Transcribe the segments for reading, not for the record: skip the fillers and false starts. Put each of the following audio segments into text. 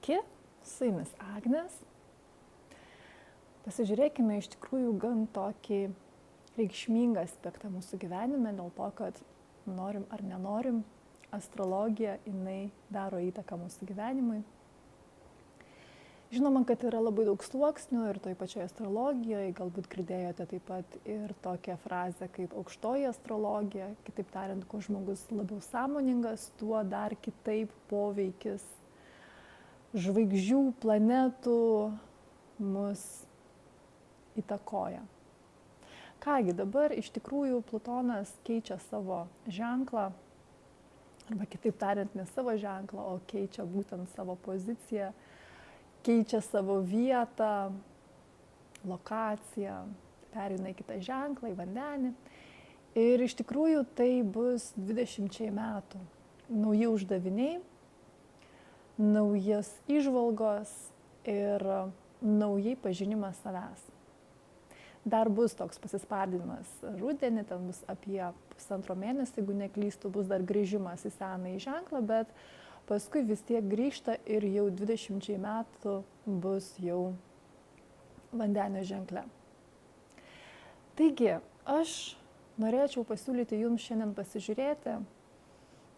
Sveiki, su jumis Agnės. Pasižiūrėkime iš tikrųjų gan tokį reikšmingą aspektą mūsų gyvenime, dėl to, kad norim ar nenorim, astrologija jinai daro įtaką mūsų gyvenimui. Žinoma, kad yra labai daug sluoksnių ir toj pačioje astrologijoje, galbūt girdėjote taip pat ir tokią frazę kaip aukštoji astrologija, kitaip tariant, kuo žmogus labiau sąmoningas, tuo dar kitaip poveikis žvaigždžių, planetų mus įtakoja. Kągi, dabar iš tikrųjų Plutonas keičia savo ženklą, arba kitaip tariant, ne savo ženklą, o keičia būtent savo poziciją, keičia savo vietą, lokaciją, pereina į kitą ženklą, į vandenį. Ir iš tikrųjų tai bus 20 metų. Nauji uždaviniai, naujas įžvalgos ir naujai pažinimas savęs. Dar bus toks pasispardinimas rudenį, ten bus apie 1,5 mėnesio, jeigu neklystu, bus dar grįžimas į senąjį ženklą, bet paskui vis tiek grįžta ir jau 20 metų bus jau vandenio ženkle. Taigi, aš norėčiau pasiūlyti jums šiandien pasižiūrėti,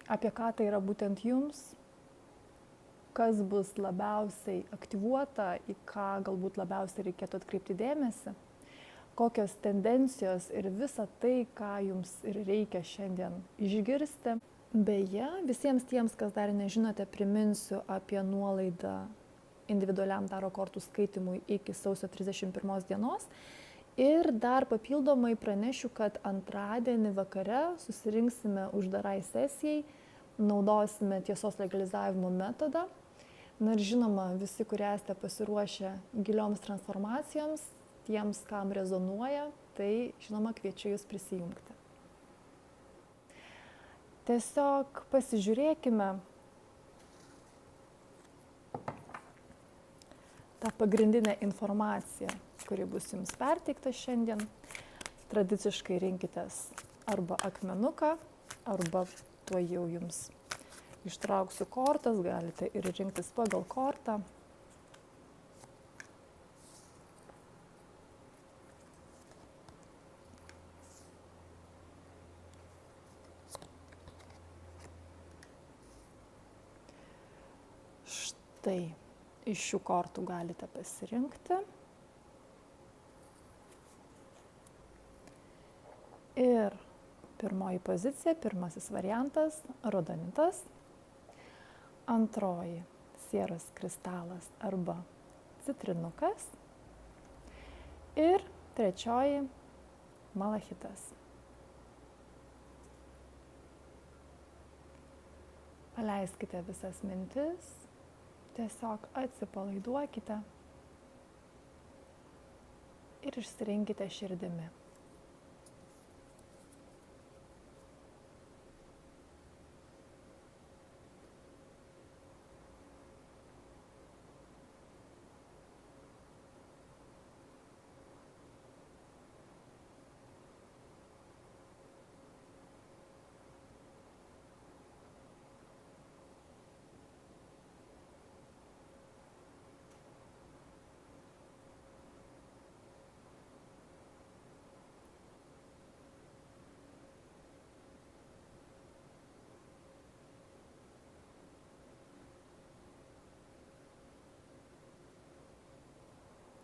apie ką tai yra būtent jums, kas bus labiausiai aktyvuota, į ką galbūt labiausiai reikėtų atkreipti dėmesį, kokios tendencijos ir visa tai, ką jums ir reikia šiandien išgirsti. Beje, visiems tiems, kas dar nežinote, priminsiu apie nuolaidą individualiam taro kortų skaitimui iki sausio 31 dienos. Ir dar papildomai pranešiu, kad antradienį vakare susirinksime uždarai sesijai, naudosime tiesos legalizavimo metodą. Na ir žinoma, visi, kurie esate pasiruošę gilioms transformacijoms, tiems, kam rezonuoja, tai žinoma kviečiu jūs prisijungti. Tiesiog pasižiūrėkime tą pagrindinę informaciją, kuri bus jums perteikta šiandien. Tradiciškai rinkitės arba akmenuką, arba tuo jau jums ištrauksiu kortas, galite ir rinktis pagal kortą. Štai iš šių kortų galite pasirinkti. Ir pirmoji pozicija, pirmasis variantas – rodonitas. Antroji – sieros kristalas arba citrinukas. Ir trečioji – malachitas. Paleiskite visas mintis, tiesiog atsipalaiduokite ir išsirinkite širdimi.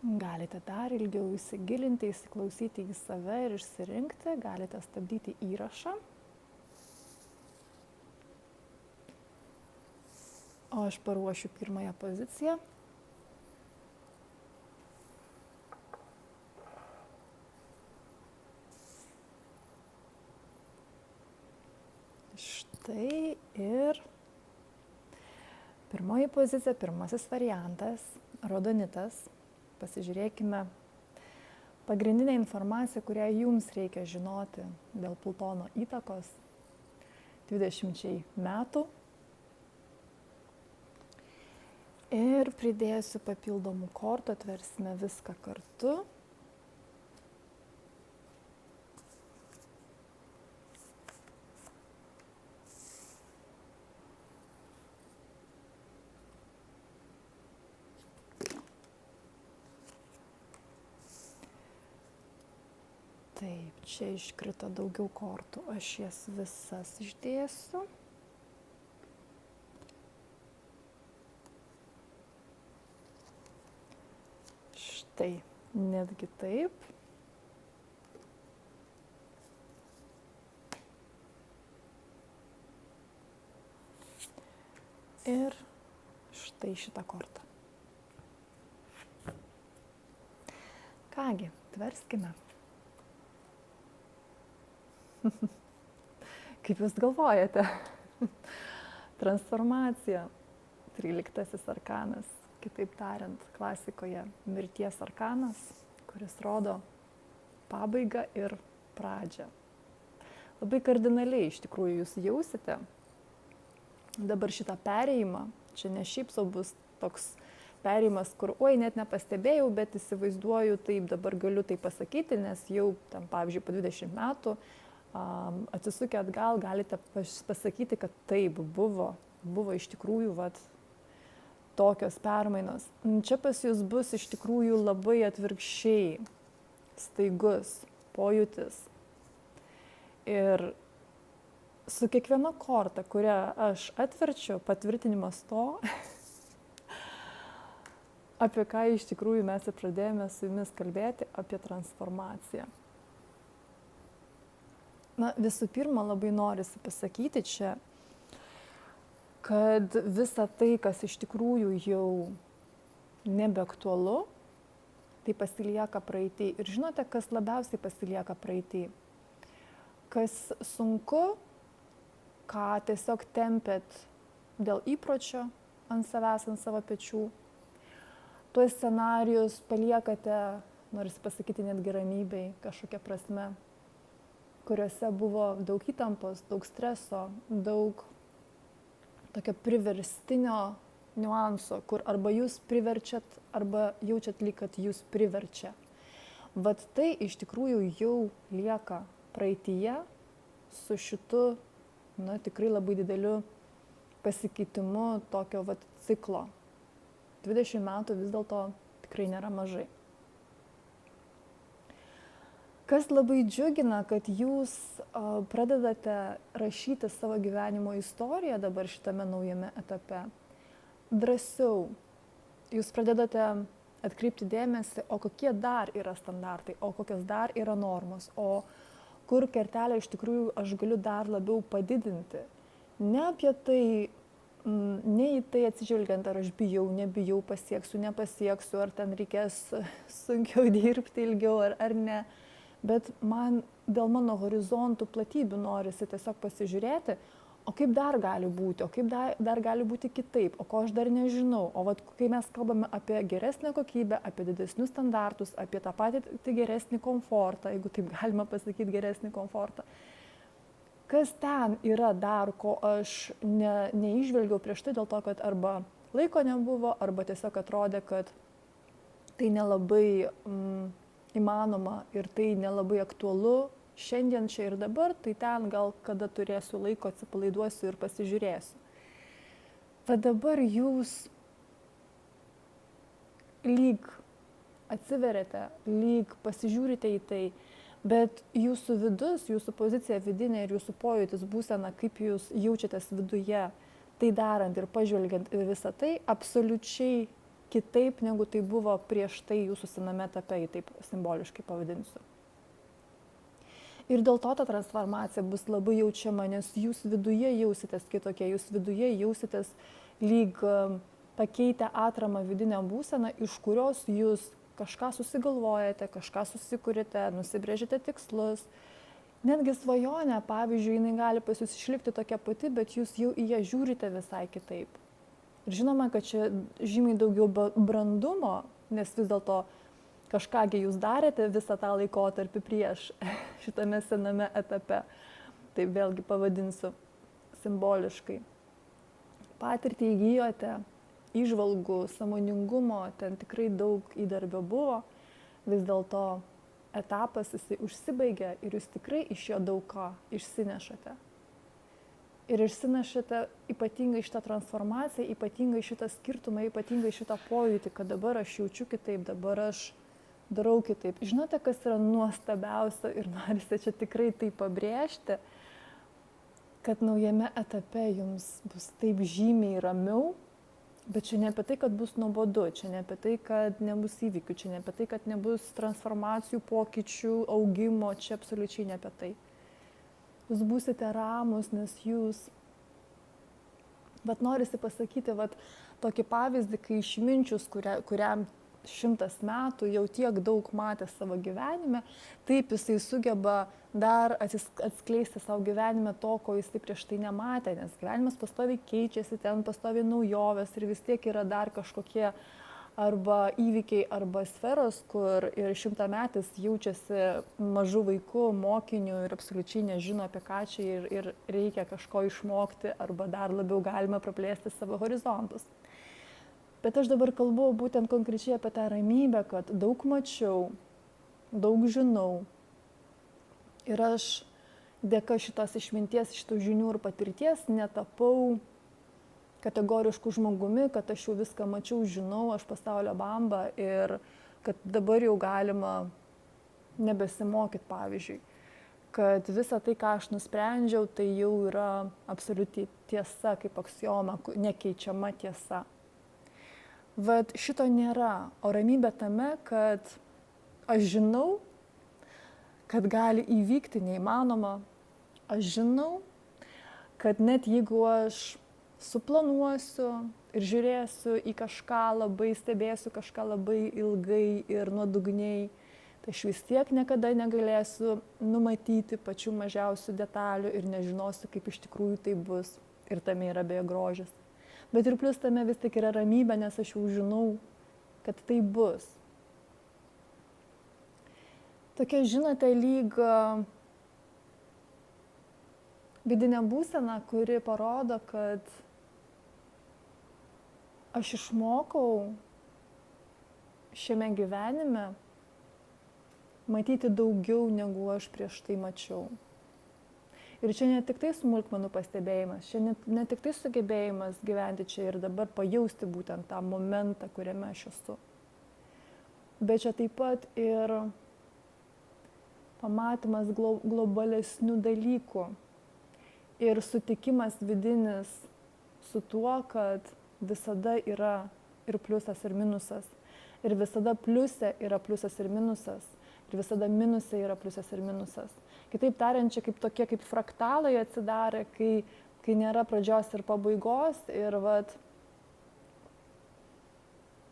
Galite dar ilgiau įsigilinti, įsiklausyti į save ir išsirinkti, galite stabdyti įrašą. O aš paruošiu pirmąją poziciją. Štai ir pirmoji pozicija, pirmasis variantas, rodonitas. Pasižiūrėkime pagrindinę informaciją, kurią jums reikia žinoti dėl Plutono įtakos 20 metų. Ir pridėsiu papildomų kortų, atversime viską kartu. Taip, čia iškrito daugiau kortų, aš jas visas išdėsiu. Štai, netgi taip. Ir štai šitą kortą. Kągi, tverskime. Kaip jūs galvojate? Transformacija. 13 arkanas, kitaip tariant, klasikoje mirties arkanas, kuris rodo pabaigą ir pradžią. Labai kardinaliai iš tikrųjų jūs jausite dabar šitą perėjimą. Čia ne šiaip sau bus toks perėjimas, kur, oi, net nepastebėjau, bet įsivaizduoju, taip dabar galiu tai pasakyti, nes jau tam, pavyzdžiui, po 20 metų atsisukę atgal galite pasakyti, kad taip buvo iš tikrųjų tokios permainos. Čia pas jūs bus iš tikrųjų labai atvirkščiai staigus pojūtis. Ir su kiekviena korta, kurią aš atverčiu, patvirtinimas to, apie ką iš tikrųjų mes ir pradėjome su jumis kalbėti, apie transformaciją. Na, visų pirma, labai norisi pasakyti čia, kad visa tai, kas iš tikrųjų jau nebeaktualu, tai pasilieka praeitį. Ir žinote, kas labiausiai pasilieka praeitį? Kas sunku, ką tiesiog tempėt dėl įpročio ant savęs, ant savo pečių. Tuos scenarijus paliekate, norisi pasakyti, netgi ramybei kažkokia prasme, kuriuose buvo daug įtampos, daug streso, daug tokio priverstinio niuanso, kur arba jūs priverčiat, arba jaučiat lyg, kad jūs priverčia. Vat tai iš tikrųjų jau lieka praeityje su šitu, tikrai labai dideliu pasikeitimu tokio ciklo. 20 metų vis dėlto tikrai nėra mažai. Kas labai džiugina, kad jūs pradedate rašyti savo gyvenimo istoriją dabar šitame naujame etape. Drąsiau. Jūs pradedate atkreipti dėmesį, o kokie dar yra standartai, o kokios dar yra normos, o kur kertelę iš tikrųjų aš galiu dar labiau padidinti. Ne apie tai, ne į tai atsižvelgiant, ar aš bijau, nebijau, pasieksiu, nepasieksiu, ar ten reikės sunkiau dirbti ilgiau ar ne. Bet man dėl mano horizontų platybių norisi tiesiog pasižiūrėti, o kaip dar gali būti, o kaip dar gali būti kitaip, o ko aš dar nežinau. O kai mes kalbame apie geresnę kokybę, apie didesnius standartus, apie tą patį geresnį komfortą, jeigu taip galima pasakyti, geresnį komfortą, kas ten yra dar, ko aš neižvelgiau prieš tai, dėl to, kad arba laiko nebuvo, arba tiesiog atrodė, kad tai nelabai įmanoma ir tai nelabai aktualu šiandien čia ir dabar, tai ten gal kada turėsiu laiko, atsipalaiduosiu ir pasižiūrėsiu. Tad dabar jūs lyg atsiveriate, lyg pasižiūrite į tai, bet jūsų vidus, jūsų pozicija vidinė ir jūsų pojūtis, būsena, kaip jūs jaučiatės viduje, tai darant ir pažvelgiant į visą tai, absoliučiai kitaip, negu tai buvo prieš tai jūsų sename etape, taip simboliškai pavadinsiu. Ir dėl to ta transformacija bus labai jaučiama, nes jūs viduje jausitės kitokie, jūs viduje jausitės lyg pakeitę atramą vidinę būseną, iš kurios jūs kažką susigalvojate, kažką susikūrite, nusibrėžite tikslus. Netgi svajonė, pavyzdžiui, jinai gali pas jūs išlikti tokia pati, bet jūs jau į ją žiūrite visai kitaip. Ir žinoma, kad čia žymiai daugiau brandumo, nes vis dėlto kažkągi jūs darėte visą tą laikotarpį prieš šitame sename etape. Taip vėlgi pavadinsiu simboliškai. Patirtį įgijote, įžvalgų, sąmoningumo, ten tikrai daug įdarbio buvo. Vis dėlto etapas jisai užsibaigė ir jūs tikrai iš jo daug ką išsinešate. Ir išsinešate ypatingai šitą transformaciją, ypatingai šitą skirtumą, ypatingai šitą pojūtį, kad dabar aš jaučiu kitaip, dabar aš darau kitaip. Žinote, kas yra nuostabiausia ir norisi čia tikrai tai pabrėžti, kad naujame etape jums bus taip žymiai ramiau, bet čia ne apie tai, kad bus nuobodu, čia ne apie tai, kad nebus įvykių, čia ne apie tai, kad nebus transformacijų, pokyčių, augimo, čia absoliučiai ne apie tai. Jūs būsite ramus, nes jūs, bet norisi pasakyti, tokį pavyzdį, kai išminčius, kuriam 100 metų jau tiek daug matė savo gyvenime, taip jisai sugeba dar atskleisti savo gyvenime to, ko jisai prieš tai nematė, nes gyvenimas pastoviai keičiasi, ten pastoviai naujovės ir vis tiek yra dar kažkokie arba įvykiai, arba sferos, kur ir 100-metis jaučiasi mažų vaikų, mokinių ir absoliučiai nežino apie ką čia ir reikia kažko išmokti, arba dar labiau galima praplėsti savo horizontus. Bet aš dabar kalbu būtent konkrečiai apie tą ramybę, kad daug mačiau, daug žinau. Ir aš dėka šitos išminties, šitų žinių ir patirties netapau kategoriškų žmogumi, kad aš jau viską mačiau, žinau, aš pasaulio bamba ir kad dabar jau galima nebesimokyti, pavyzdžiui. Kad visa tai, ką aš nusprendžiau, tai jau yra absoliuti tiesa, kaip aksioma, nekeičiama tiesa. Vat šito nėra, o ramybė tame, kad aš žinau, kad gali įvykti neįmanoma. Aš žinau, kad net jeigu aš suplanuosiu ir žiūrėsiu į kažką labai, stebėsiu kažką labai ilgai ir nuodugniai, tai aš vis tiek niekada negalėsiu numatyti pačių mažiausių detalių ir nežinosiu, kaip iš tikrųjų tai bus. Ir tame yra beje grožis. Bet ir plus tame vis tik yra ramybė, nes aš jau žinau, kad tai bus. Tokia, žinote, lyg vidinė būsena, kuri parodo, kad aš išmokau šiame gyvenime matyti daugiau, negu aš prieš tai mačiau. Ir čia ne tik tai smulkmenų pastebėjimas, čia ne tik tai sugebėjimas gyventi čia ir dabar pajausti būtent tą momentą, kuriame aš esu. Bet čia taip pat ir pamatymas globalesnių dalykų ir sutikimas vidinis su tuo, kad visada yra ir pliusas, ir minusas. Ir visada pliuse yra pliusas ir minusas. Ir visada minuse yra pliusas ir minusas. Kitaip tariant, čia kaip fraktalai atsidarė, kai nėra pradžios ir pabaigos. Ir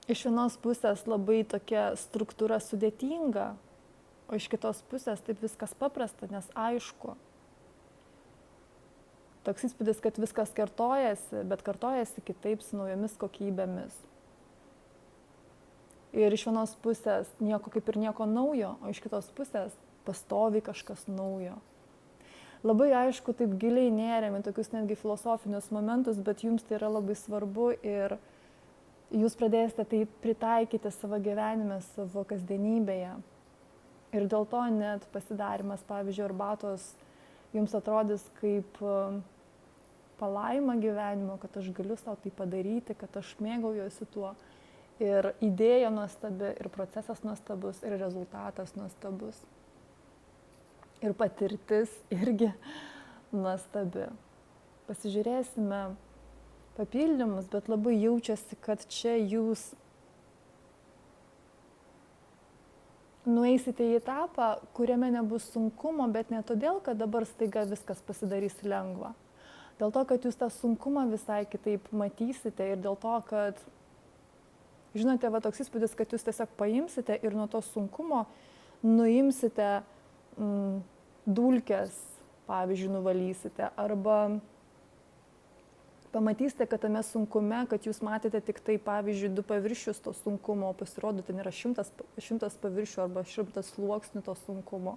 iš vienos pusės labai tokia struktūra sudėtinga, o iš kitos pusės taip viskas paprasta, nes aišku. Toks įspūdis, kad viskas kartojasi, bet kartojasi kitaip su naujomis kokybėmis. Ir iš vienos pusės nieko kaip ir nieko naujo, o iš kitos pusės pastoviai kažkas naujo. Labai aišku, taip giliai nėrėm į tokius netgi filosofinius momentus, bet jums tai yra labai svarbu ir jūs pradėsite tai pritaikyti savo gyvenime, savo kasdienybėje. Ir dėl to net pasidarimas, pavyzdžiui, arbatos jums atrodys kaip palaima gyvenimo, kad aš galiu savo tai padaryti, kad aš mėgaujuosi tuo. Ir idėja nuostabi, ir procesas nuostabus, ir rezultatas nuostabus. Ir patirtis irgi nuostabi. Pasižiūrėsime papildymus, bet labai jaučiasi, kad čia jūs nueisite į etapą, kuriame nebus sunkumo, bet ne todėl, kad dabar staiga viskas pasidarys lengva. Dėl to, kad jūs tą sunkumą visai kitaip matysite ir dėl to, kad, žinote, toks įspūdis, kad jūs tiesiog paimsite ir nuo to sunkumo nuimsite dulkes, pavyzdžiui, nuvalysite, arba pamatysite, kad tame sunkume, kad jūs matėte tik tai, pavyzdžiui, 2 paviršius to sunkumo, pasirodo, ten yra 100 paviršių arba 100 sluoksnių to sunkumo.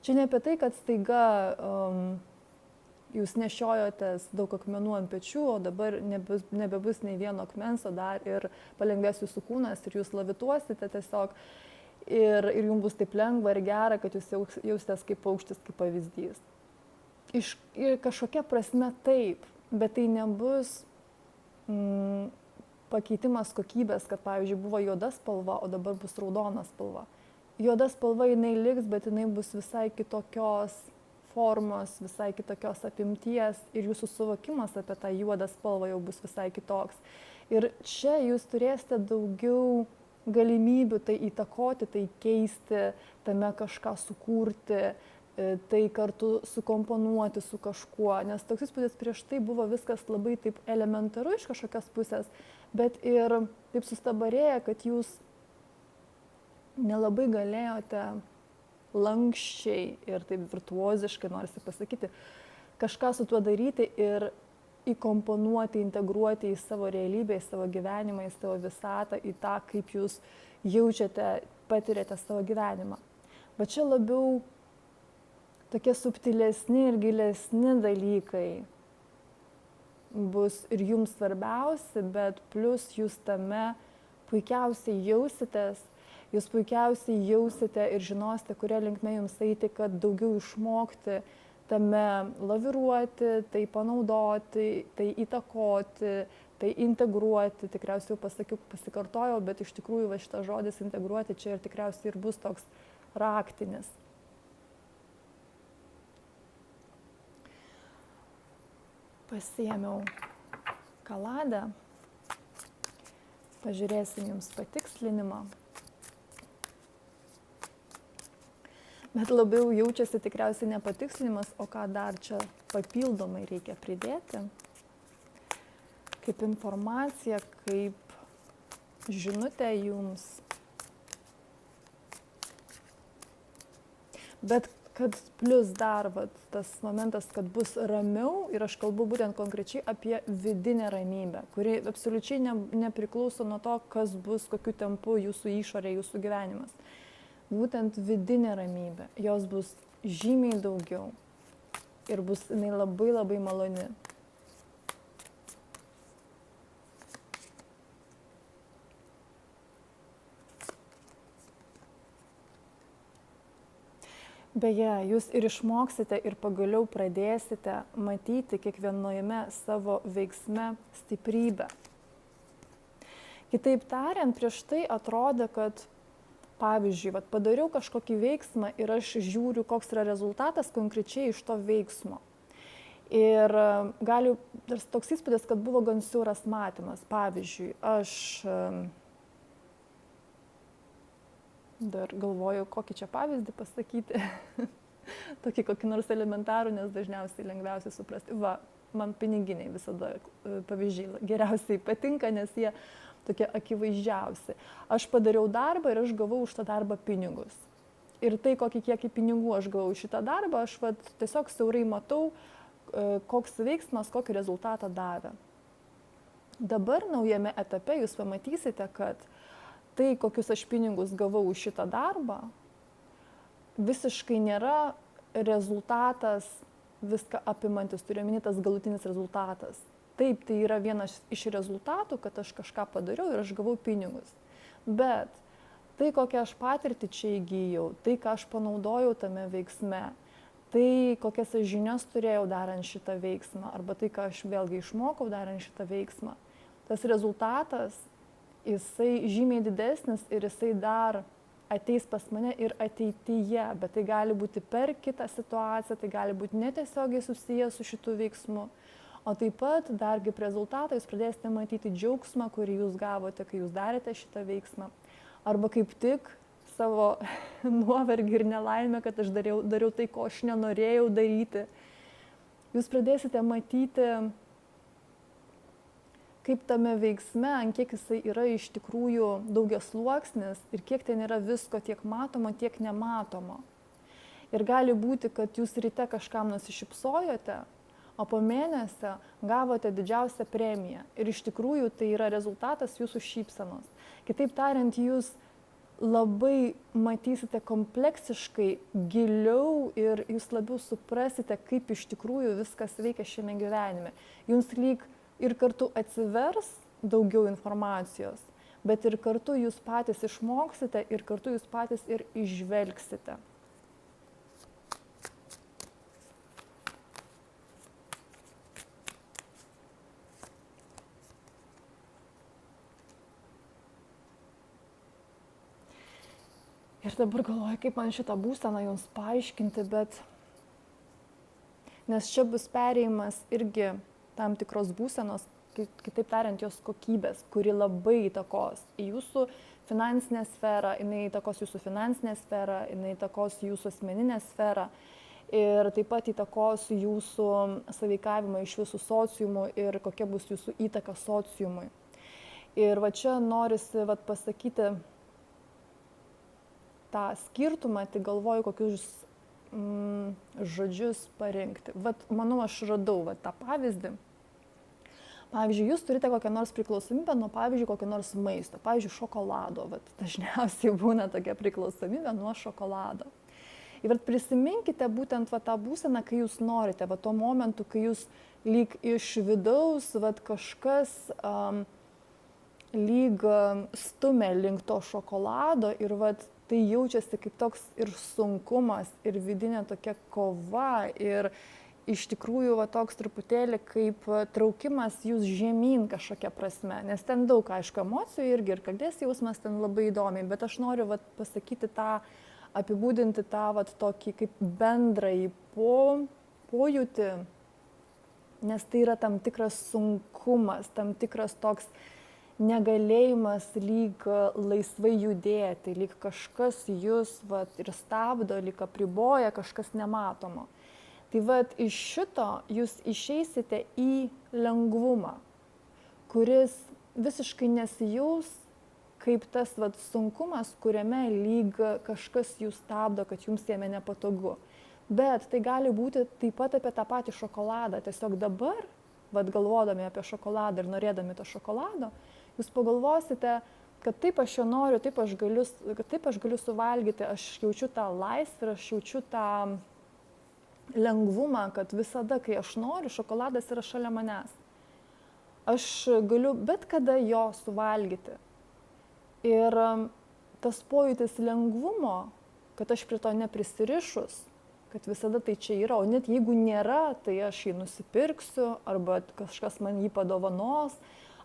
Čia ne apie tai, kad staiga jūs nešiojotės daug akmenų ant pečių, o dabar nebebus nei vieno akmens, o dar ir palengvės jūsų kūnas ir jūs lavituosite tiesiog. Ir jums bus taip lengva ir gera, kad jūs jausitės kaip paukštis, kaip pavyzdys. Ir kažkokia prasme taip, bet tai nebus pakeitimas kokybės, kad pavyzdžiui buvo juoda spalva, o dabar bus raudona spalva. Juoda spalva jinai liks, bet jinai bus visai kitokios formos, visai kitokios apimties ir jūsų suvokimas apie tą juodą spalvą jau bus visai kitoks. Ir čia jūs turėsite daugiau galimybių tai įtakoti, tai keisti, tame kažką sukurti, tai kartu sukomponuoti su kažkuo, nes toks įspūdis prieš tai buvo viskas labai taip elementaru iš kažkokios pusės, bet ir taip sustabarėję, kad jūs nelabai galėjote lankščiai ir taip virtuoziškai, norisi pasakyti, kažką su tuo daryti ir įkomponuoti, integruoti į savo realybę, į savo gyvenimą, į savo visatą, į tą, kaip jūs jaučiate, patiriate savo gyvenimą. Bet čia labiau tokie subtilesni ir gilesni dalykai bus ir jums svarbiausi, bet plus jūs tame puikiausiai jausitės, jūs puikiausiai jausite ir žinosite, kuria linkme jums eiti, kad daugiau išmokti tame laviruoti, tai panaudoti, tai įtakoti, tai integruoti. Tikriausiai jau pasakiau, pasikartojau, bet iš tikrųjų va šitas žodis integruoti čia ir tikriausiai ir bus toks raktinis. Pasiėmiau kaladę, pažiūrėsim jums patikslinimą. Bet labiau jaučiasi tikriausiai ne patikslinimas, o ką dar čia papildomai reikia pridėti. Kaip informacija, kaip žinutė jums. Bet kad plus dar tas momentas, kad bus ramiau ir aš kalbu būtent konkrečiai apie vidinę ramybę, kuri absoliučiai nepriklauso nuo to, kas bus, kokiu tempu jūsų išorė, jūsų gyvenimas. Būtent vidinė ramybė, jos bus žymiai daugiau ir bus jinai labai labai maloni. Beje, jūs ir išmoksite ir pagaliau pradėsite matyti kiekvienojame savo veiksme stiprybę. Kitaip tariant, prieš tai atrodė, kad pavyzdžiui, padariau kažkokį veiksmą ir aš žiūriu, koks yra rezultatas konkrečiai iš to veiksmo. Ir gali toks įspūdis, kad buvo gan siauras matymas. Pavyzdžiui, aš dar galvoju, kokį čia pavyzdį pasakyti. Tokį kokį nors elementarų, nes dažniausiai lengviausiai suprasti. Va, man piniginiai visada pavyzdžiai geriausiai patinka, nes jie tokie akivaizdžiausi. Aš padariau darbą ir aš gavau už tą darbą pinigus. Ir tai, kokį kiekį pinigų aš gavau už šitą darbą, aš tiesiog siaurai matau, koks veiksmas, kokį rezultatą davė. Dabar naujame etape jūs pamatysite, kad tai, kokius aš pinigus gavau už šitą darbą, visiškai nėra rezultatas viską apimantis, turiu omeny tas galutinis rezultatas. Taip, tai yra vienas iš rezultatų, kad aš kažką padariau ir aš gavau pinigus. Bet tai, kokią aš patirtį čia įgyjau, tai, ką aš panaudojau tame veiksme, tai, kokias aš žinias turėjau darant šitą veiksmą, arba tai, ką aš vėlgi išmokau darant šitą veiksmą, tas rezultatas, jisai žymiai didesnis ir jisai dar ateis pas mane ir ateityje, bet tai gali būti per kitą situaciją, tai gali būti netiesiogiai susijęs su šitu veiksmu. O taip pat dar kaip rezultatą jūs pradėsite matyti džiaugsmą, kurį jūs gavote, kai jūs darėte šitą veiksmą. Arba kaip tik savo nuovargį ir nelaimę, kad aš dariau tai, ko aš nenorėjau daryti. Jūs pradėsite matyti, kaip tame veiksme, ant kiek jisai yra iš tikrųjų daugiasluoksnis ir kiek ten yra visko tiek matomo, tiek nematomo. Ir gali būti, kad jūs ryte kažkam nusišypsojote, o po mėnesio gavote didžiausią premiją. Ir iš tikrųjų tai yra rezultatas jūsų šypsenos. Kitaip tariant, jūs labai matysite kompleksiškai giliau ir jūs labiau suprasite, kaip iš tikrųjų viskas veikia šiame gyvenime. Jums lyg ir kartu atsivers daugiau informacijos, bet ir kartu jūs patys išmoksite ir kartu jūs patys ir išvelgsite. Ir dabar galvoju, kaip man šitą būseną jums paaiškinti, bet nes čia bus perėjimas irgi tam tikros būsenos, kitaip tariant, jos kokybės, kuri labai įtakos į jūsų finansinę sferą, jinai įtakos jūsų finansinę sferą, jinai įtakos jūsų asmeninę sferą ir taip pat įtakos jūsų sąveikavimą iš visų sociumų ir kokia bus jūsų įtaka sociumui. Ir va čia norisi pasakyti tą skirtumą, tai galvoju, kokius žodžius parinkti. Manau, aš radau tą pavyzdį. Pavyzdžiui, jūs turite kokią nors priklausomybę nuo, pavyzdžiui, kokio nors maisto, pavyzdžiui, šokolado. Dažniausiai būna tokia priklausomybė nuo šokolado. Ir prisiminkite būtent tą būseną, kai jūs norite, tuo momentu, kai jūs lyg iš vidaus kažkas lyg stumia link to šokolado ir tai jaučiasi kaip toks ir sunkumas, ir vidinė tokia kova, ir iš tikrųjų toks truputėlį kaip traukimas jūs žemyn kažkokia prasme, nes ten daug, aišku, emocijų irgi ir kaltės jausmas ten labai įdomiai, bet aš noriu pasakyti tą, apibūdinti tą tokį kaip bendrąjį pojūtį, nes tai yra tam tikras sunkumas, tam tikras toks negalėjimas lyg laisvai judėti, lyg kažkas jūs ir stabdo, lyg apriboja, kažkas nematomo. Tai iš šito jūs išeisite į lengvumą, kuris visiškai nesijaus kaip tas sunkumas, kuriame lyg kažkas jūs stabdo, kad jums jame nepatogu. Bet tai gali būti taip pat apie tą patį šokoladą. Tiesiog dabar, galvodami apie šokoladą ir norėdami to šokolado, jūs pagalvosite, kad taip aš jo noriu, taip aš galiu suvalgyti, aš jaučiu tą laisvę, aš jaučiu tą lengvumą, kad visada, kai aš noriu, šokoladas yra šalia manęs. Aš galiu bet kada jo suvalgyti. Ir tas pojūtis lengvumo, kad aš prie to neprisirišus, kad visada tai čia yra, o net jeigu nėra, tai aš jį nusipirksiu arba kažkas man jį padovanos.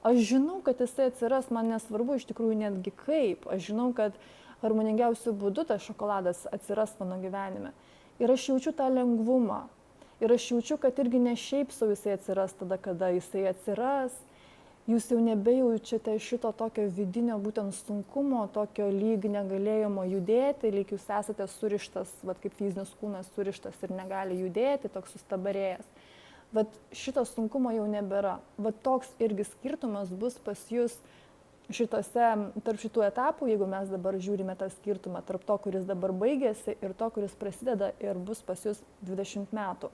Aš žinau, kad jisai atsiras, man nesvarbu iš tikrųjų netgi kaip. Aš žinau, kad harmoningiausiu būdu tas šokoladas atsiras mano gyvenime. Ir aš jaučiu tą lengvumą. Ir aš jaučiu, kad irgi ne šiaip sau jisai atsiras tada, kada jisai atsiras. Jūs jau nebejaučiate šito tokio vidinio būtent sunkumo, tokio lyg negalėjimo judėti, lyg jūs esate surištas, kaip fizinis kūnas surištas ir negali judėti, toks sustabarėjęs. Šito sunkumo jau nebėra. Toks irgi skirtumas bus pas jūs tarp šitų etapų, jeigu mes dabar žiūrime tą skirtumą tarp to, kuris dabar baigėsi ir to, kuris prasideda ir bus pas jūs 20 metų.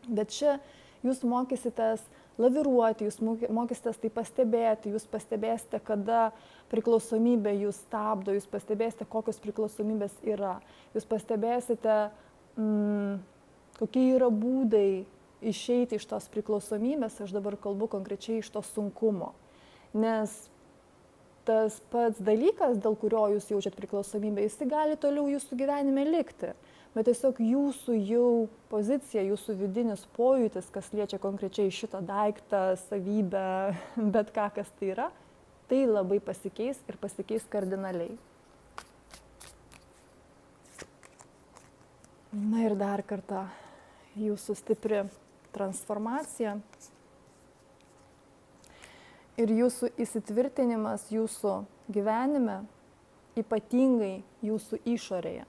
Bet čia jūs mokysitės laviruoti, jūs mokysitės tai pastebėti, jūs pastebėsite, kada priklausomybė jūs stabdo, jūs pastebėsite, kokios priklausomybės yra, jūs pastebėsite, kokie yra būdai išeiti iš tos priklausomybės, aš dabar kalbu konkrečiai iš to sunkumo. Nes tas pats dalykas, dėl kurio jūs jaučiat priklausomybę, jis gali toliau jūsų gyvenime likti. Bet tiesiog jūsų jau pozicija, jūsų vidinis pojūtis, kas liečia konkrečiai šitą daiktą, savybę, bet ką, kas tai yra, tai labai pasikeis ir pasikeis kardinaliai. Na ir dar kartą jūsų stipri transformacija. Ir jūsų įsitvirtinimas jūsų gyvenime, ypatingai jūsų išorėje.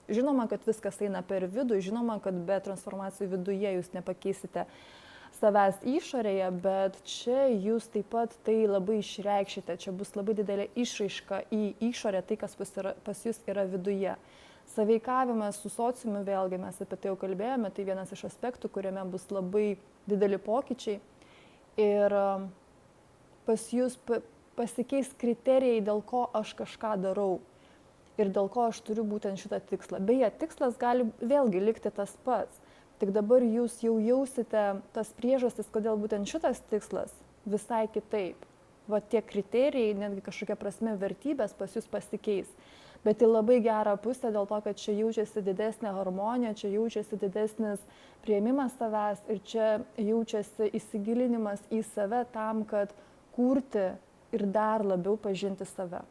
Žinoma, kad viskas eina per vidų, žinoma, kad be transformacijų viduje jūs nepakeisite savęs išorėje, bet čia jūs taip pat tai labai išreikšite, čia bus labai didelė išraiška į išorę, tai kas pas jūs yra viduje. Saveikavimas su sociumu, vėlgi mes apie tai jau kalbėjome, tai vienas iš aspektų, kuriame bus labai dideli pokyčiai. Ir pas jūs pasikeis kriterijai, dėl ko aš kažką darau ir dėl ko aš turiu būtent šitą tikslą. Beje, tikslas gali vėlgi likti tas pats, tik dabar jūs jau jausite tas priežastis, kodėl būtent šitas tikslas visai kitaip. Tie kriterijai, netgi kažkokia prasme vertybės pas jūs pasikeis. Bet į labai gerą pusę dėl to, kad čia jaučiasi didesnė harmonija, čia jaučiasi didesnis priėmimas savęs ir čia jaučiasi įsigilinimas į save tam, kad kurti ir dar labiau pažinti save.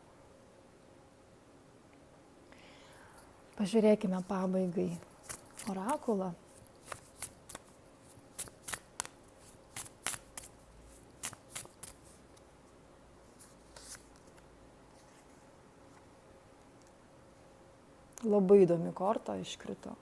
Pažiūrėkime pabaigai orakulą. Labai įdomi korta iškrito.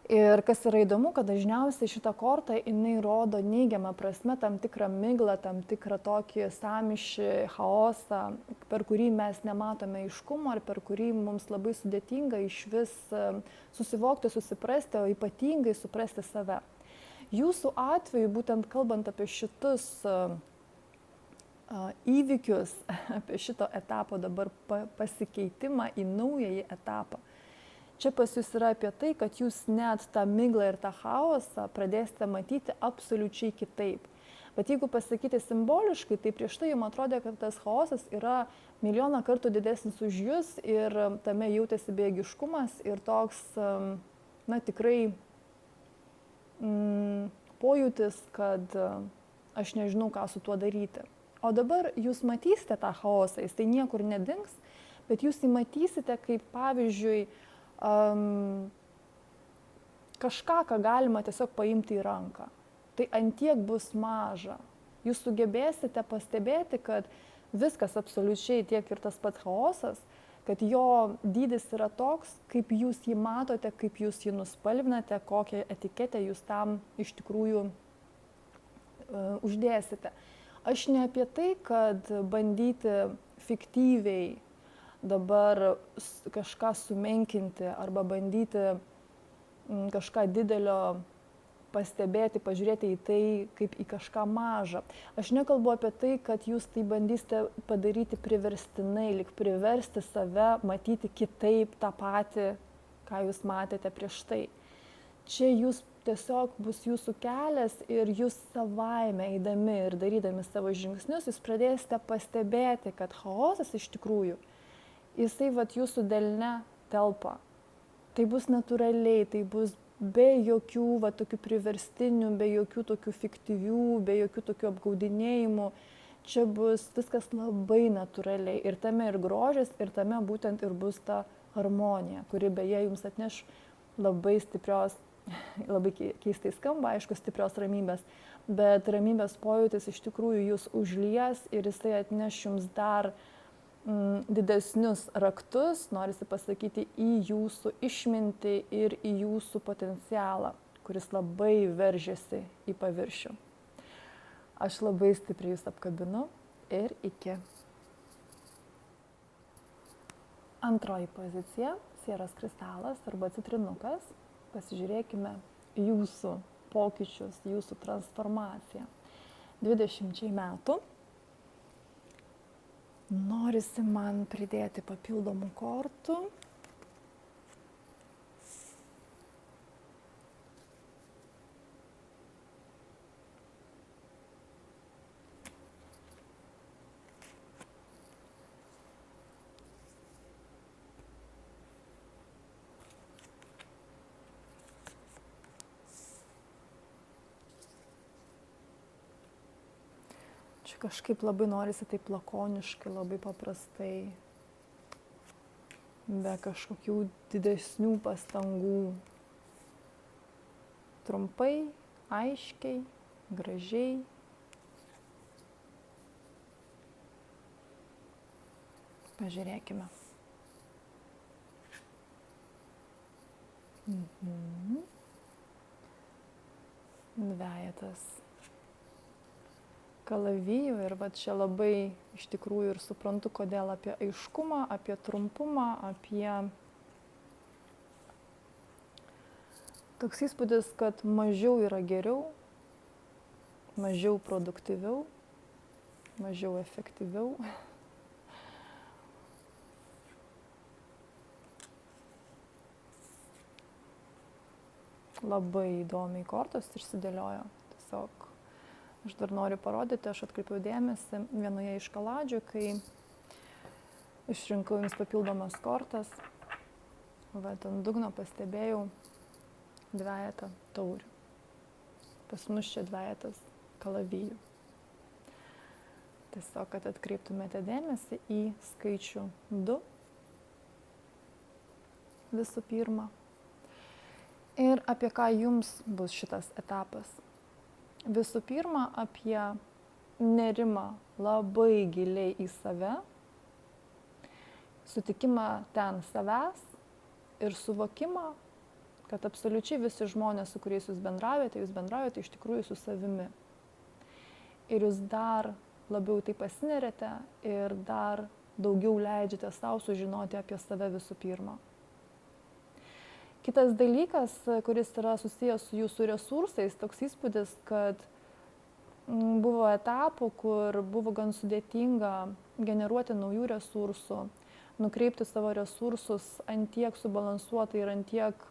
Ir kas yra įdomu, kad dažniausiai šita korta, jinai rodo neigiamą prasme tam tikrą miglą, tam tikrą tokį sąmyšį, chaosą, per kurį mes nematome aiškumo ir per kurį mums labai sudėtinga iš vis susivokti, susiprasti, o ypatingai suprasti save. Jūsų atveju, būtent kalbant apie šitus įvykius, apie šito etapo dabar pasikeitimą į naująjį etapą, čia pas jūs yra apie tai, kad jūs net tą miglą ir tą chaosą pradėsite matyti absoliučiai kitaip. Bet jeigu pasakyti simboliškai, tai prieš tai jums atrodė, kad tas chaosas yra milijoną kartų didesnis už jūs ir tame jautėsi bejėgiškumas ir toks, na tikrai pojūtis, kad aš nežinau, ką su tuo daryti. O dabar jūs matysite tą chaosą, jis tai niekur nedings, bet jūs jį matysite kaip pavyzdžiui, kažką, ką galima tiesiog paimti į ranką. Tai antiek bus maža. Jūs sugebėsite pastebėti, kad viskas absoliučiai tiek ir tas pats chaosas, kad jo dydis yra toks, kaip jūs jį matote, kaip jūs jį nuspalvinate, kokią etiketę jūs tam iš tikrųjų uždėsite. Aš ne apie tai, kad bandyti fiktyviai dabar kažką sumenkinti arba bandyti kažką didelio pastebėti, pažiūrėti į tai kaip į kažką mažą. Aš nekalbu apie tai, kad jūs tai bandysite padaryti priverstinai, lyg priversti save matyti kitaip tą patį, ką jūs matėte prieš tai. Čia jūs tiesiog bus jūsų kelias ir jūs savaime eidami ir darydami savo žingsnius, jūs pradėsite pastebėti, kad chaosas iš tikrųjų jisai jūsų delne telpa. Tai bus natūraliai, tai bus be jokių tokių priverstinių, be jokių tokių fiktyvių, be jokių tokių apgaudinėjimų. Čia bus viskas labai natūraliai. Ir tame ir grožis, ir tame būtent ir bus ta harmonija, kuri beje jums atneš labai stiprios, labai keistai skamba, aišku, stiprios ramybės, bet ramybės pojūtis iš tikrųjų jūs užlies ir jisai atneš jums dar didesnius raktus, norisi pasakyti, į jūsų išmintį ir į jūsų potencialą, kuris labai veržiasi į paviršių. Aš labai stipriai jūs apkabinu ir iki. Antroji pozicija – sieros kristalas arba citrinukas. Pasižiūrėkime jūsų pokyčius, jūsų transformaciją. 20 metų. Norisi man pridėti papildomų kortų. Čia kažkaip labai norisi taip lakoniškai, labai paprastai, be kažkokių didesnių pastangų. Trumpai, aiškiai, gražiai. Pažiūrėkime. Dvejetas kalavijų ir čia labai iš tikrųjų ir suprantu, kodėl apie aiškumą, apie trumpumą, apie toks įspūdis, kad mažiau yra geriau, mažiau produktyviau, mažiau efektyviau. Labai įdomiai kortos išsidėliojo. Tiesiog aš dar noriu parodyti, aš atkreipiau dėmesį vienoje iš kaladžių, kai išrinkau jums papildomas kortas. Ant dugno pastebėjau dvejetą taurių. Pas mus čia dvejetas kalavijų. Tiesiog, kad atkreiptumėte dėmesį į skaičių 2 visų pirma. Ir apie ką jums bus šitas etapas. Visų pirma, apie nerimą labai giliai į save, sutikimą ten savęs ir suvokimą, kad absoliučiai visi žmonės, su kuriais jūs bendraujate iš tikrųjų su savimi. Ir jūs dar labiau tai pasineriate ir dar daugiau leidžiate savo sužinoti apie save visų pirma. Kitas dalykas, kuris yra susijęs su jūsų resursais, toks įspūdis, kad buvo etapų, kur buvo gan sudėtinga generuoti naujų resursų, nukreipti savo resursus ant tiek subalansuotai ir ant tiek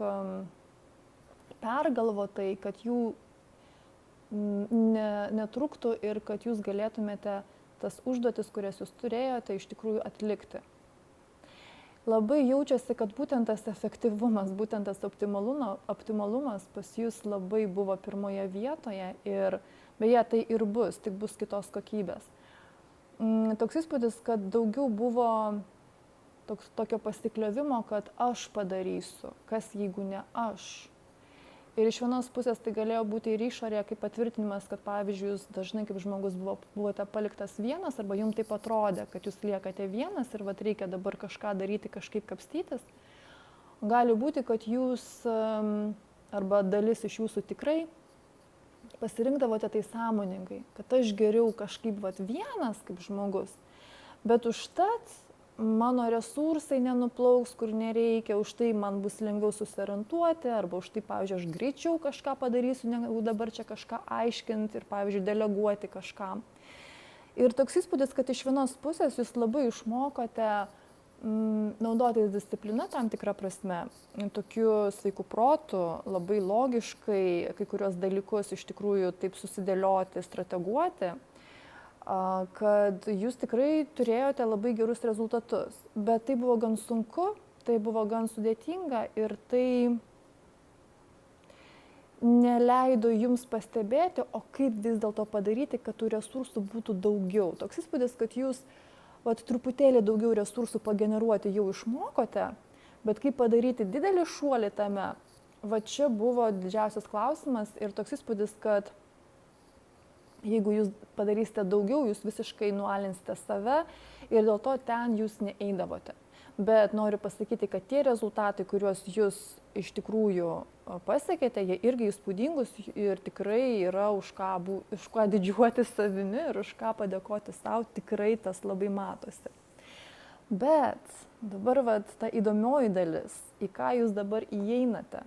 pergalvotai, kad jų netrūktų ir kad jūs galėtumėte tas užduotis, kurias jūs turėjote, iš tikrųjų atlikti. Labai jaučiasi, kad būtent tas efektyvumas, būtent tas optimalumas pas jūs labai buvo pirmoje vietoje ir beje tai ir bus, tik bus kitos kokybės. Toks įspūdis, kad daugiau buvo tokio pasikliovimo, kad aš padarysiu, kas jeigu ne aš. Ir iš vienos pusės tai galėjo būti ir išorėje kaip patvirtinimas, kad pavyzdžiui, jūs dažnai kaip žmogus buvote paliktas vienas arba jums taip atrodė, kad jūs liekate vienas ir vat reikia dabar kažką daryti, kažkaip kapstytis. Gali būti, kad jūs arba dalis iš jūsų tikrai pasirinkdavote tai sąmoningai, kad aš geriau kažkaip vat vienas kaip žmogus, bet užtat mano resursai nenuplauks, kur nereikia, už tai man bus lengviau susiorientuoti, arba už tai, pavyzdžiui, aš greičiau kažką padarysiu, negu dabar čia kažką aiškinti ir, pavyzdžiui, deleguoti kažkam. Ir toks įspūdis, kad iš vienos pusės jūs labai išmokote naudotis disciplina tam tikrą prasme, tokiu sveiku protu, labai logiškai kai kurios dalykus iš tikrųjų taip susidėlioti, strateguoti, kad jūs tikrai turėjote labai gerus rezultatus, bet tai buvo gan sunku, tai buvo gan sudėtinga ir tai neleido jums pastebėti, o kaip vis dėlto padaryti, kad tų resursų būtų daugiau. Toks įspūdis, kad jūs truputėlį daugiau resursų pageneruoti jau išmokote, bet kaip padaryti didelį šuolį tame, čia buvo didžiausias klausimas ir toks įspūdis, kad jeigu jūs padarysite daugiau, jūs visiškai nualinsite save ir dėl to ten jūs neeidavote. Bet noriu pasakyti, kad tie rezultatai, kuriuos jūs iš tikrųjų pasiekėte, jie irgi įspūdingus ir tikrai yra už ką didžiuotis savimi ir už ką padėkoti savo, tikrai tas labai matosi. Bet dabar ta įdomioji dalis, į ką jūs dabar įeinate.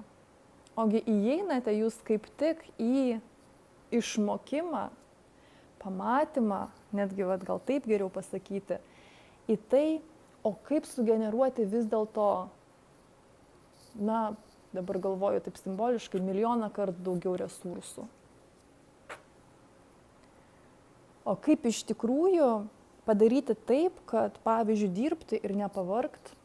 Ogi įeinate jūs kaip tik į išmokimą, pamatymą, netgi gal taip geriau pasakyti, į tai, o kaip sugeneruoti vis dėlto, dabar galvoju taip simboliškai, 1 milijoną kartų daugiau resursų. O kaip iš tikrųjų padaryti taip, kad, pavyzdžiui, dirbti ir nepavargt,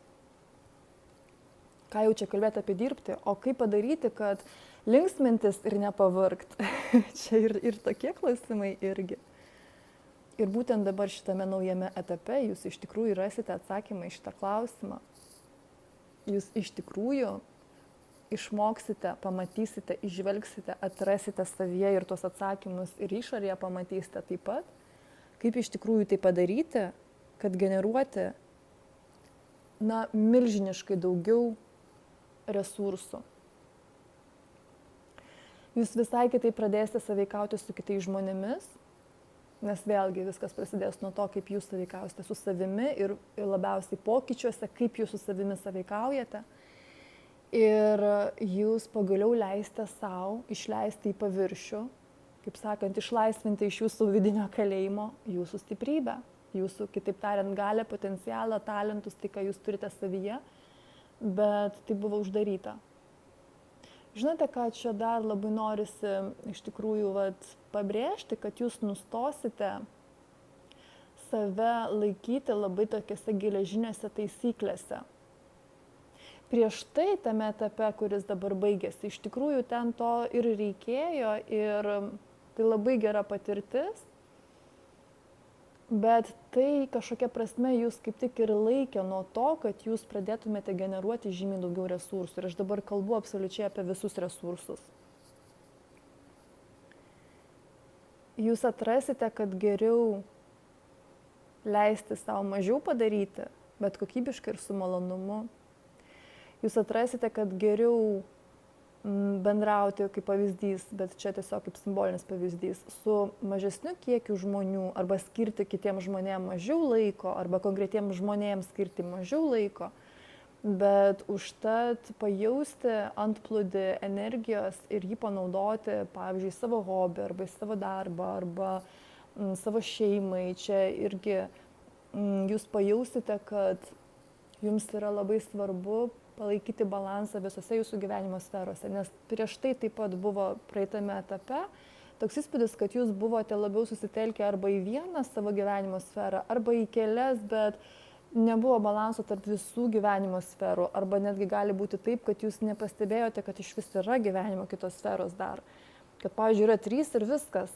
ką jau čia kalbėti apie dirbti, o kaip padaryti, kad linksmintis ir nepavargt. Čia ir tokie klausimai irgi. Ir būtent dabar šitame naujame etape jūs iš tikrųjų rasite atsakymą į šitą klausimą. Jūs iš tikrųjų išmoksite, pamatysite, išvelgsite, atrasite savyje ir tos atsakymus ir išorėje pamatysite taip pat, kaip iš tikrųjų tai padaryti, kad generuoti milžiniškai daugiau resursų. Jūs visai kitaip pradėsite sąveikauti su kitais žmonėmis, nes vėlgi viskas prasidės nuo to, kaip jūs sąveikausite su savimi ir labiausiai pokyčiuose, kaip jūs su savimi sąveikaujate. Ir jūs pagaliau leisite savo išleisti į paviršių, kaip sakant, išlaisvinti iš jūsų vidinio kalėjimo jūsų stiprybę, jūsų, kitaip tariant, galią, potencialą, talentus, tai, ką jūs turite savyje, bet tai buvo uždaryta. Žinote, ką čia dar labai norisi iš tikrųjų pabrėžti, kad jūs nustosite save laikyti labai tokiose geležinėse taisyklėse. Prieš tai tame etape, kuris dabar baigėsi, iš tikrųjų ten to ir reikėjo ir tai labai gera patirtis. Bet tai kažkokia prasme jūs kaip tik ir laikė nuo to, kad jūs pradėtumėte generuoti žymiai daugiau resursų. Ir aš dabar kalbu absoliučiai apie visus resursus. Jūs atrasite, kad geriau leisti savo mažiau padaryti, bet kokybiškai ir su malonumu. Jūs atrasite, kad geriau bendrauti kaip pavyzdys, bet čia tiesiog kaip simbolinis pavyzdys, su mažesniu kiekiu žmonių arba skirti kitiems žmonėms mažiau laiko arba konkretiems žmonėms skirti mažiau laiko, bet užtat pajausti antplūdį energijos ir jį panaudoti, pavyzdžiui, savo hobį arba į savo darbą arba savo šeimai. Čia irgi jūs pajausite, kad jums yra labai svarbu palaikyti balansą visose jūsų gyvenimo sferose, nes prieš tai taip pat buvo praeitame etape toks įspūdis, kad jūs buvote labiau susitelkę arba į vieną savo gyvenimo sferą, arba į kelias, bet nebuvo balanso tarp visų gyvenimo sferų, arba netgi gali būti taip, kad jūs nepastebėjote, kad iš vis yra gyvenimo kitos sferos dar. Kad, pavyzdžiui, yra 3 ir viskas.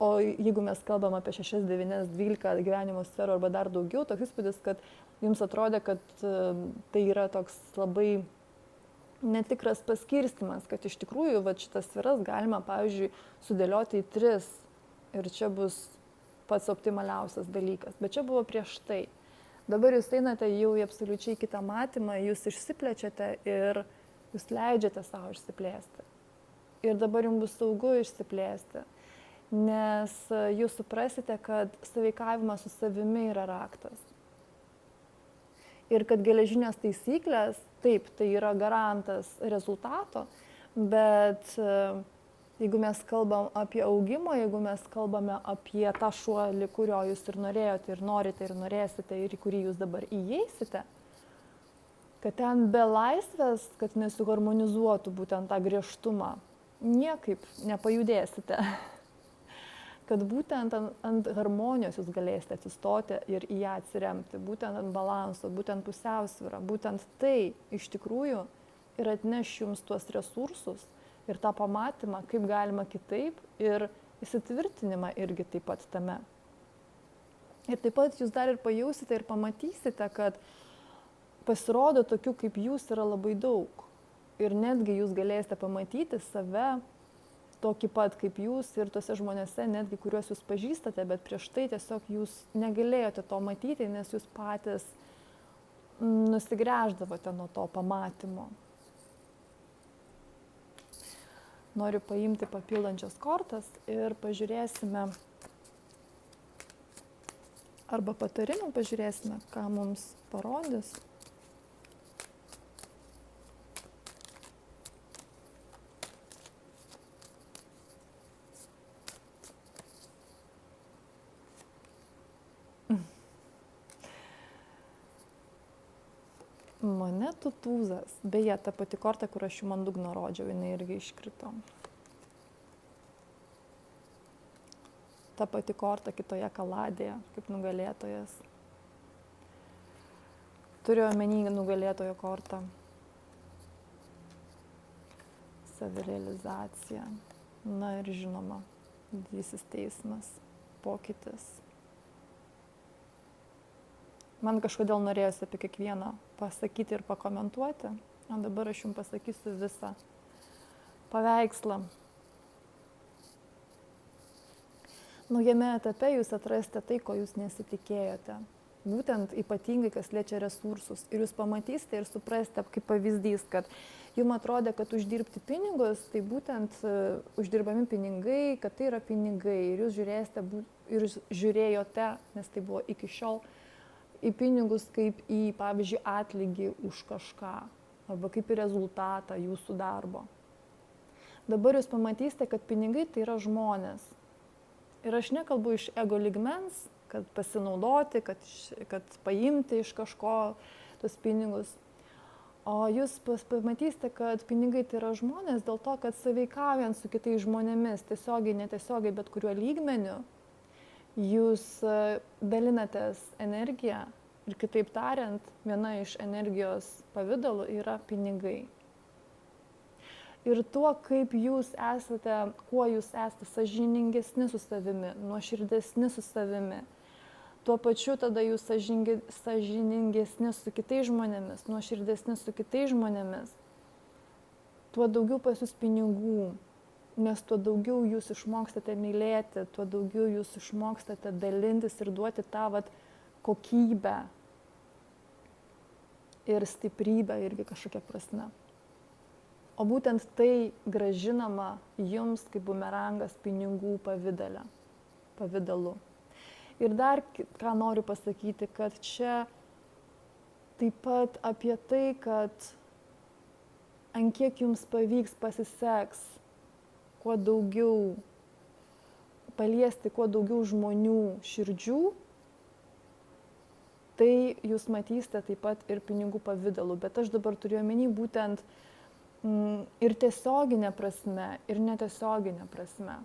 O jeigu mes kalbam apie 6, 9, 12 gyvenimo sferų arba dar daugiau, toks įspūdis, kad jums atrodė, kad tai yra toks labai netikras paskirstimas, kad iš tikrųjų šitas sferas galima, pavyzdžiui, sudėlioti į 3 ir čia bus pats optimaliausias dalykas. Bet čia buvo prieš tai. Dabar jūs einate jau į absoliučiai kitą matymą, jūs išsiplečiate ir jūs leidžiate savo išsiplėsti. Ir dabar jums bus saugu išsiplėsti. Nes jūs suprasite, kad sąveikavimas su savimi yra raktas. Ir kad geležinės taisyklės, taip, tai yra garantas rezultato, bet jeigu mes kalbam apie augimą, jeigu mes kalbame apie tą šuolį, kurio jūs ir norėjote, ir norite, ir norėsite, ir į kurį jūs dabar įeisite, kad ten be laisvės, kad nesuharmonizuotų būtent tą griežtumą, niekaip nepajudėsite. Kad būtent ant harmonijos jūs galėsite atsistoti ir į ją atsiremti, būtent ant balanso, būtent pusiausvyrą, būtent tai iš tikrųjų ir atneš jums tuos resursus ir tą pamatymą, kaip galima kitaip ir įsitvirtinimą irgi taip pat tame. Ir taip pat jūs dar ir pajausite ir pamatysite, kad pasirodo tokių kaip jūs yra labai daug. Ir netgi jūs galėsite pamatyti save tokį pat kaip jūs ir tose žmonėse, netgi kuriuos jūs pažįstate, bet prieš tai tiesiog jūs negalėjote to matyti, nes jūs patys nusigręždavote nuo to pamatymo. Noriu paimti papildančias kortas ir pažiūrėsime, arba patarimą pažiūrėsime, ką mums parodys. Monetų tūzas. Beje, ta pati korta, kur aš jums ant dugno rodžiau, jinai irgi iškrito. Ta pati korta kitoje kaladėje, kaip nugalėtojas. Turiu omeny nugalėtojo kortą. Savirealizacija. Na ir žinoma, didysis teismas, pokytis. Man kažkodėl norėjosi apie kiekvieną pasakyti ir pakomentuoti, o dabar aš jums pasakysiu visą paveikslą. Naujame etape jūs atrasite tai, ko jūs nesitikėjote. Būtent ypatingai, kas liečia resursus. Ir jūs pamatysite ir suprasite, kaip pavyzdys, kad jums atrodė, kad uždirbti pinigus, tai būtent uždirbami pinigai, kad tai yra pinigai. Ir jūs žiūrėsite, ir žiūrėjote, nes tai buvo iki šiol, į pinigus kaip į, pavyzdžiui, atlygį už kažką arba kaip į rezultatą jūsų darbo. Dabar jūs pamatysite, kad pinigai tai yra žmonės. Ir aš nekalbu iš ego lygmens, kad pasinaudoti, kad paimti iš kažko tos pinigus. O jūs pamatysite, kad pinigai tai yra žmonės dėl to, kad sąveikaujant su kitais žmonėmis, tiesiogiai, netiesiogiai, bet kuriuo lygmeniu, jūs dalinatės energiją ir kitaip tariant, viena iš energijos pavidalų yra pinigai. ir tuo, kaip jūs esate, kuo jūs esate sąžiningesni su savimi, nuoširdesni su savimi. Tuo pačiu tada jūs sąžiningesni su kitais žmonėmis, nuoširdesni su kitais žmonėmis. Tuo daugiau pas jūs pinigų, nes tuo daugiau jūs išmokstate mylėti, tuo daugiau jūs išmokstate dalintis ir duoti tą kokybę ir stiprybę irgi kažkokia prasme. O būtent tai gražinama jums kaip bumerangas pinigų pavidalu. Ir dar ką noriu pasakyti, kad čia taip pat apie tai, kad ant kiek jums pavyks, pasiseks kuo daugiau paliesti, kuo daugiau žmonių širdžių, tai jūs matysite taip pat ir pinigų pavidalu. Bet aš dabar turiu omeny būtent ir tiesioginė prasme, ir netiesioginė prasme.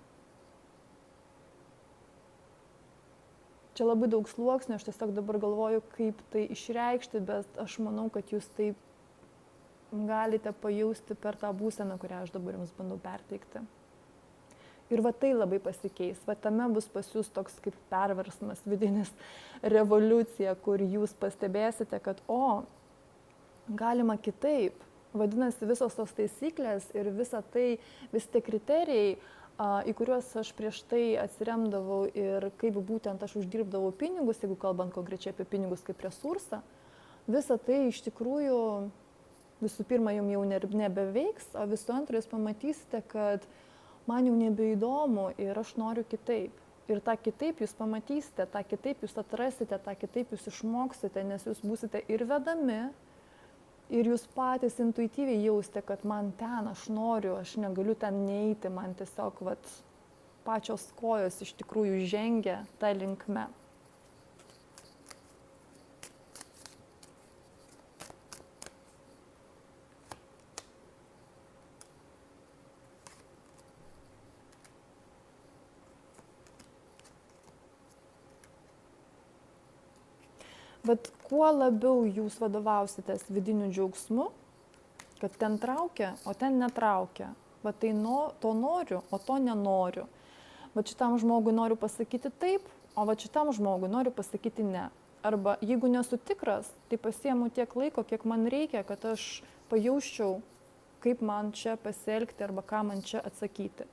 Čia labai daug sluoksnių, aš tiesiog dabar galvoju, kaip tai išreikšti, bet aš manau, kad jūs taip galite pajausti per tą būseną, kurią aš dabar jums bandau perteikti. Ir tai labai pasikeis, tame bus pas jūs toks kaip perversmas, vidinis revoliucija, kur jūs pastebėsite, kad galima kitaip. Vadinasi, visos tos taisyklės ir visi tie kriterijai, į kuriuos aš prieš tai atsiremdavau ir kaip būtent aš uždirbdavau pinigus, jeigu kalbant konkrečiai apie pinigus kaip resursą, visa tai iš tikrųjų visų pirma jums jau nebeveiks, o visų antra jūs pamatysite, kad man jau nebeįdomu ir aš noriu kitaip. Ir tą kitaip jūs pamatysite, tą kitaip jūs atrasite, tą kitaip jūs išmoksite, nes jūs būsite ir vedami, ir jūs patys intuityviai jausite, kad man ten aš noriu, aš negaliu ten neiti, man tiesiog pačios kojos iš tikrųjų žengia tą linkme. Bet kuo labiau jūs vadovausitės vidiniu džiaugsmu, kad ten traukia, o ten netraukia. To noriu, o to nenoriu. Šitam žmogui noriu pasakyti taip, o šitam žmogui noriu pasakyti ne. Arba jeigu nesu tikras, tai pasiemu tiek laiko, kiek man reikia, kad aš pajausčiau, kaip man čia pasielgti arba ką man čia atsakyti.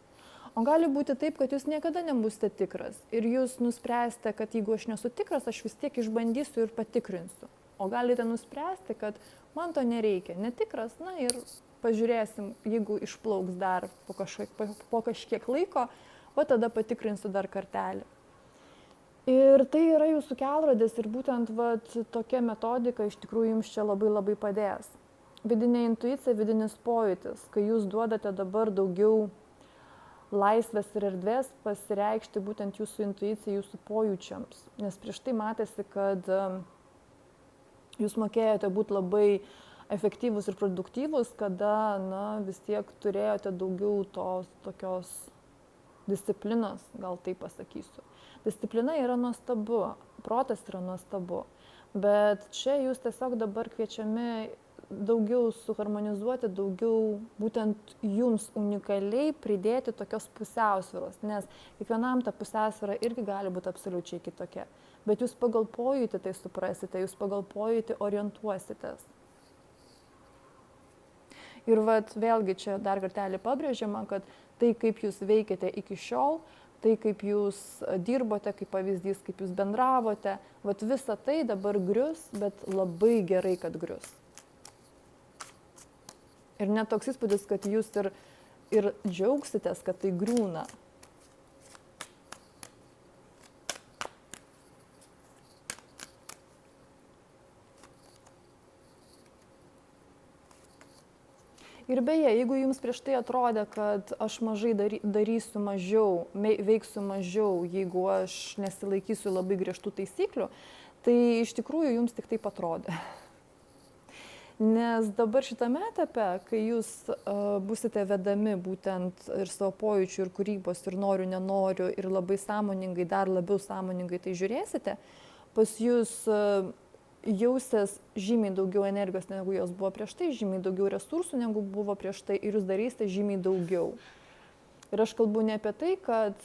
O gali būti taip, kad jūs niekada nebūsite tikras ir jūs nuspręsite, kad jeigu aš nesu tikras, aš vis tiek išbandysiu ir patikrinsiu. O galite nuspręsti, kad man to nereikia, netikras, ir pažiūrėsim, jeigu išplauks dar po kažkiek laiko, tada patikrinsiu dar kartelį. Ir tai yra jūsų kelrodis ir būtent tokia metodika iš tikrųjų jums čia labai labai padės. Vidinė intuicija, vidinis pojūtis, kai jūs duodate dabar daugiau laisvės ir erdvės pasireikšti būtent jūsų intuicijai, jūsų pojūčiams. Nes prieš tai matėsi, kad jūs mokėjote būti labai efektyvūs ir produktyvūs, kada vis tiek turėjote daugiau tos tokios disciplinos, gal taip pasakysiu. Disciplina yra nuostabu, protas yra nuostabu, bet čia jūs tiesiog dabar kviečiami daugiau suharmonizuoti, daugiau būtent jums unikaliai pridėti tokios pusiausvyros, nes kiekvienam ta pusiausvyra irgi gali būti absoliučiai kitokia. Bet jūs pagal pojūtį tai suprasite, jūs pagal pojūtį orientuositės. Ir vėlgi čia dar kartelį pabrėžiama, kad tai, kaip jūs veikėte iki šiol, tai, kaip jūs dirbote, kaip pavyzdys, kaip jūs bendravote, visa tai dabar grius, bet labai gerai, kad grius. Ir net toks įspūdis, kad jūs ir džiaugsitės, kad tai griūna. Ir beje, jeigu jums prieš tai atrodė, kad aš mažai darysiu mažiau, veiksiu mažiau, jeigu aš nesilaikysiu labai griežtų taisyklių, tai iš tikrųjų jums tik taip atrodė. Nes dabar šitame etape, kai jūs busite vedami būtent ir savo pojūčių, ir kūrybos, ir noriu, nenoriu, ir labai sąmoningai, dar labiau sąmoningai tai žiūrėsite, pas jūs jausis žymiai daugiau energijos, negu jos buvo prieš tai, žymiai daugiau resursų, negu buvo prieš tai ir jūs darysite žymiai daugiau. Ir aš kalbu ne apie tai, kad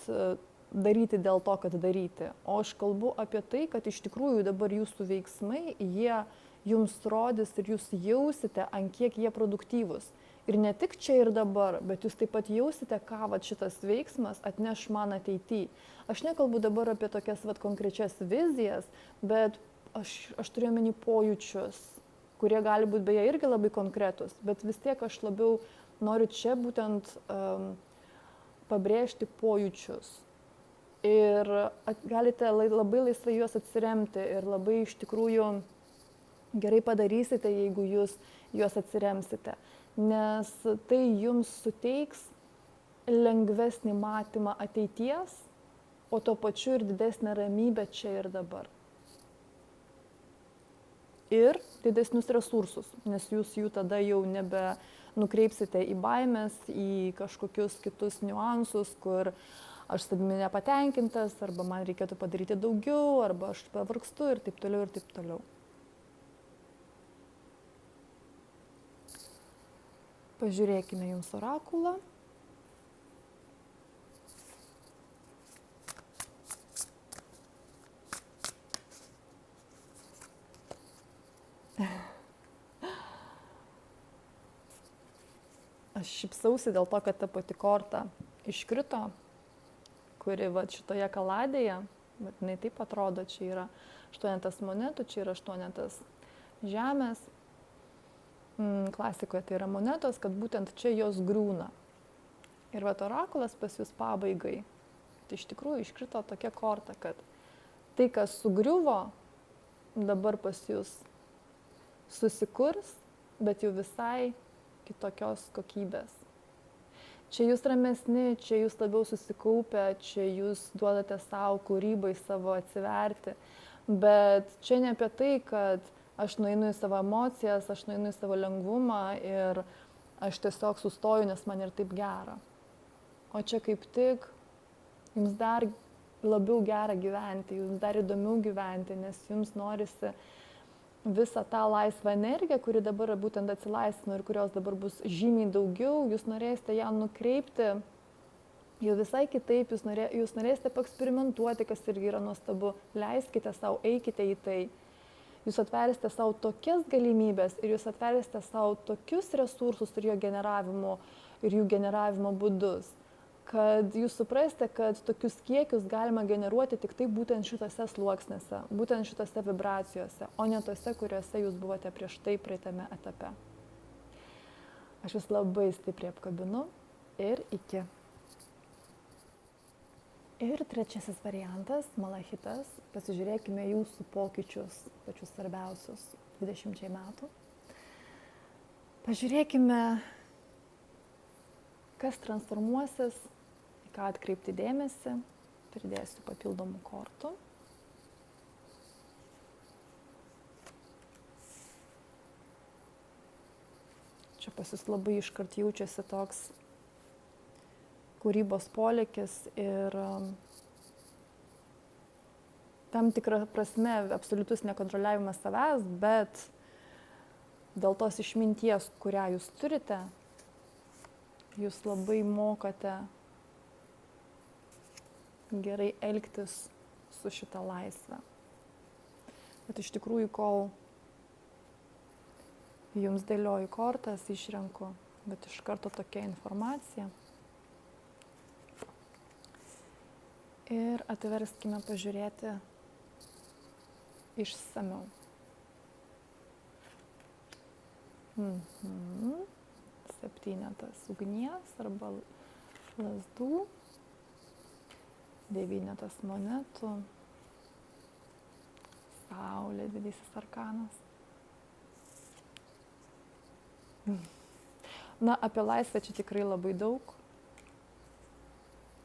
daryti dėl to, kad daryti, o aš kalbu apie tai, kad iš tikrųjų dabar jūsų veiksmai, jie jums rodys ir jūs jausite, ant kiek jie produktyvūs. Ir ne tik čia ir dabar, bet jūs taip pat jausite, ką šitas veiksmas atneš man ateityje. Aš nekalbu dabar apie tokias konkrečias vizijas, bet aš turiu omeny pojūčius, kurie gali būti beje irgi labai konkretus, bet vis tiek aš labiau noriu čia būtent pabrėžti pojūčius. Ir galite labai laisvai juos atsiremti ir labai iš tikrųjų gerai padarysite, jeigu jūs juos atsiremsite. Nes tai jums suteiks lengvesnį matymą ateities, o tuo pačiu ir didesnę ramybę čia ir dabar. Ir didesnius resursus, nes jūs jų tada jau nebe nukreipsite į baimės, į kažkokius kitus niuansus, kur aš savimi nepatenkintas, arba man reikėtų padaryti daugiau, arba aš pavargstu ir taip toliau ir taip toliau. Pažiūrėkime jums orakulą. Aš šypsausi dėl to, kad ta pati korta iškrito, kuri šitoje kaladėje, bet jinai taip atrodo, čia yra 8 monetų, čia yra 8 žemės. Klasikoje tai yra monetos, kad būtent čia jos griūna. Ir orakulas pas jūs pabaigai, tai iš tikrųjų iškrito tokia korta, kad tai, kas sugriuvo, dabar pas jūs susikurs, bet jau visai kitokios kokybės. Čia jūs ramesni, čia jūs labiau susikaupę, čia jūs duodate savo kūrybai, savo atsiverti, bet čia ne apie tai, kad aš nueinu į savo emocijas, aš nueinu į savo lengvumą ir aš tiesiog sustoju, nes man ir taip gera. O čia kaip tik jums dar labiau gera gyventi, jums dar įdomiau gyventi, nes jums norisi visą tą laisvą energiją, kuri dabar būtent atsilaisvino ir kurios dabar bus žymiai daugiau, jūs norėsite ją nukreipti jau visai kitaip, jūs norėsite paeksperimentuoti, kas irgi yra nuostabu, leiskite savo, eikite į tai. Jūs atversite savo tokias galimybės ir jūs atversite savo tokius resursus ir jų generavimo būdus, kad jūs suprasite, kad tokius kiekius galima generuoti tik tai būtent šitose sluoksnėse, būtent šitose vibracijose, o ne tose, kuriuose jūs buvote prieš tai praeitame etape. Aš jūs labai stipriai apkabinu ir iki. Ir trečiasis variantas, malachitas, pasižiūrėkime jūsų pokyčius, pačius svarbiausius 20 metų. Pažiūrėkime, kas transformuosis, į ką atkreipti dėmesį, pridėsiu papildomų kortų. Čia pas jūs labai iškart jaučiasi toks kūrybos polėkis ir tam tikrą prasme absoliutus nekontroliavimas savęs, bet dėl tos išminties, kurią jūs turite, jūs labai mokate gerai elgtis su šita laisve. Bet iš tikrųjų, kol jums dėlioju kortas, išrenku, bet iš karto tokia informacija. Ir atverskime pažiūrėti išsamiau. 7 ugnies arba lazdų, 9 monetų, Saulė, didysis arkanas. Na, apie laisvę čia tikrai labai daug,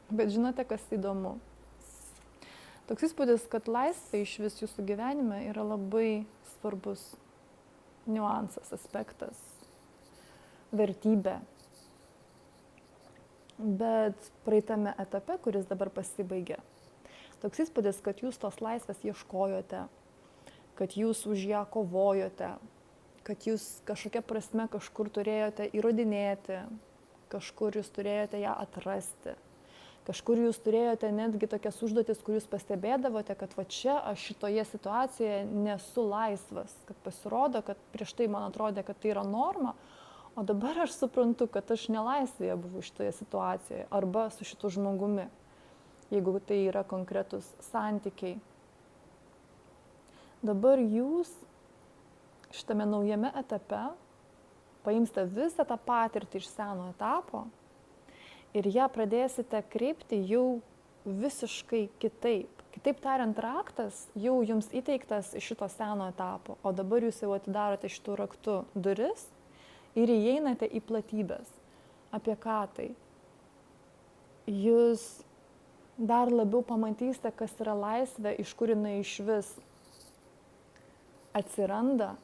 bet žinote, kas įdomu? Toks įspūdis, kad laisvė iš vis jūsų gyvenime yra labai svarbus niuansas, aspektas, vertybė. Bet praeitame etape, kuris dabar pasibaigė, toks įspūdis, kad jūs tos laisvės ieškojote, kad jūs už ją kovojote, kad jūs kažkokia prasme kažkur turėjote įrodinėti, kažkur jūs turėjote ją atrasti, kažkur jūs turėjote netgi tokias užduotis, kur jūs pastebėdavote, kad va čia aš šitoje situacijoje nesu laisvas, kad pasirodo, kad prieš tai man atrodė, kad tai yra norma, o dabar aš suprantu, kad aš nelaisvėje buvau šitoje situacijoje arba su šitu žmogumi, jeigu tai yra konkretus santykiai. Dabar jūs šitame naujame etape paimsite visą tą patirtį iš seno etapo ir ją pradėsite kreipti jau visiškai kitaip. Kitaip tariant, raktas jau jums įteiktas iš šito seno etapo, o dabar jūs jau atidarote šitų raktų duris ir įeinate į platybės. Apie ką tai? Jūs dar labiau pamatysite, kas yra laisvė, iš kur jinai išvis atsiranda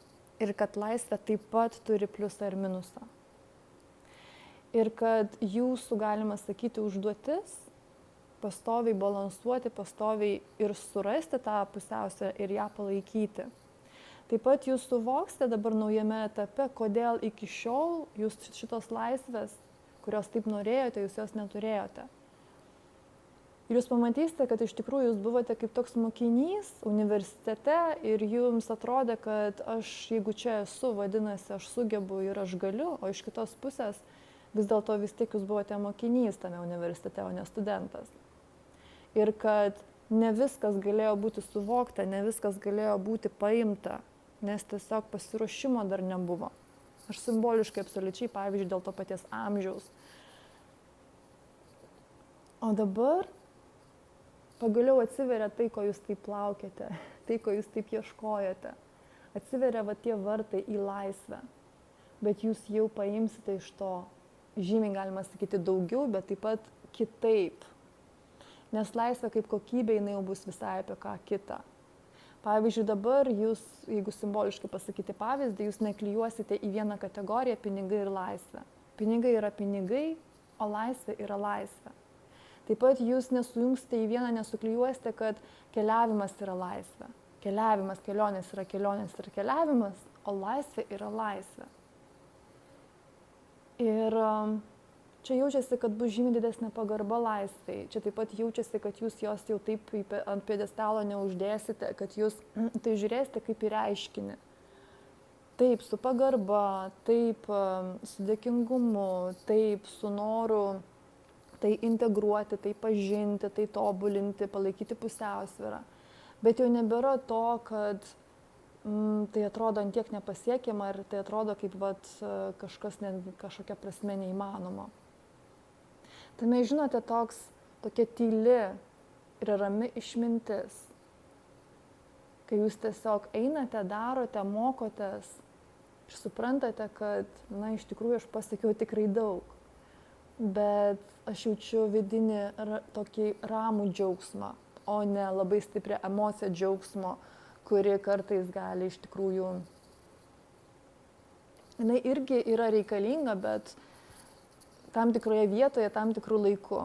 ir kad laisvė taip pat turi pliusą ir minusą. Ir kad jūsų, galima sakyti, užduotis pastoviai balansuoti, pastoviai ir surasti tą pusiausvyrą ir ją palaikyti. Taip pat jūs suvoksite dabar naujame etape, kodėl iki šiol jūs šitos laisvės, kurios taip norėjote, jūs jos neturėjote. Ir jūs pamatysite, kad iš tikrųjų jūs buvote kaip toks mokinys universitete ir jums atrodė, kad aš, jeigu čia esu, vadinasi, aš sugebu ir aš galiu, o iš kitos pusės vis dėlto vis tiek jūs buvote mokinys tame universitete, o ne studentas. Ir kad ne viskas galėjo būti suvokta, ne viskas galėjo būti paimta, nes tiesiog pasiruošimo dar nebuvo. Aš simboliškai absoliučiai, pavyzdžiui, dėl to paties amžiaus. O dabar pagaliau atsiveria tai, ko jūs taip laukėte, tai, ko jūs taip ieškojote. Atsiveria va tie vartai į laisvę, bet jūs jau paimsite iš to žymiai, galima sakyti, daugiau, bet taip pat kitaip. Nes laisvė kaip kokybė, jinai jau bus visai apie ką kitą. Pavyzdžiui, dabar jūs, jeigu simboliškai pasakyti pavyzdį, jūs neklijuosite į vieną kategoriją pinigai ir laisvė. Pinigai yra pinigai, o laisvė yra laisvė. Taip pat jūs nesujungsite į vieną, nesuklijuosite, kad keliavimas yra laisvė. Keliavimas, kelionės yra keliavimas, o laisvė yra laisvė. Ir čia jaučiasi, kad bus žymiai didesnė pagarba laisvei. Čia taip pat jaučiasi, kad jūs jos jau taip ant pjedestalo neuždėsite, kad jūs tai žiūrėsite kaip į reiškinį. Taip su pagarba, taip su dėkingumu, taip su noru tai integruoti, tai pažinti, tai tobulinti, palaikyti pusiausvyrą. Bet jau nebėra to, kad tai atrodo ant tiek nepasiekiama ir tai atrodo kaip kažkas netgi kažkokia prasme neįmanoma. Tame, žinote, tokia tyli ir rami išmintis, kai jūs tiesiog einate, darote, mokotės ir suprantate, kad, iš tikrųjų aš pasiekiau tikrai daug, bet aš jaučiu vidinį tokį ramų džiaugsmą, o ne labai stiprią emociją džiaugsmo, kuri kartais gali iš tikrųjų, jinai irgi yra reikalinga, bet tam tikroje vietoje, tam tikrų laiku.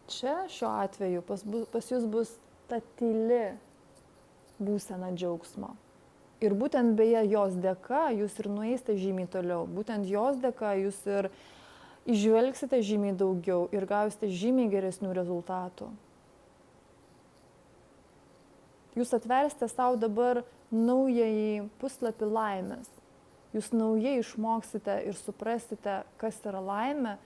Čia šiuo atveju pas jūs bus ta tyli būsena džiaugsmo. Ir būtent beje jos dėka jūs ir nueisite žymiai toliau. Būtent jos dėka jūs ir išžvelgsite žymiai daugiau ir gausite žymiai geresnių rezultatų. Jūs atversite savo dabar naująjį puslapį laimės. Jūs naujai išmoksite ir suprasite, kas yra laimė,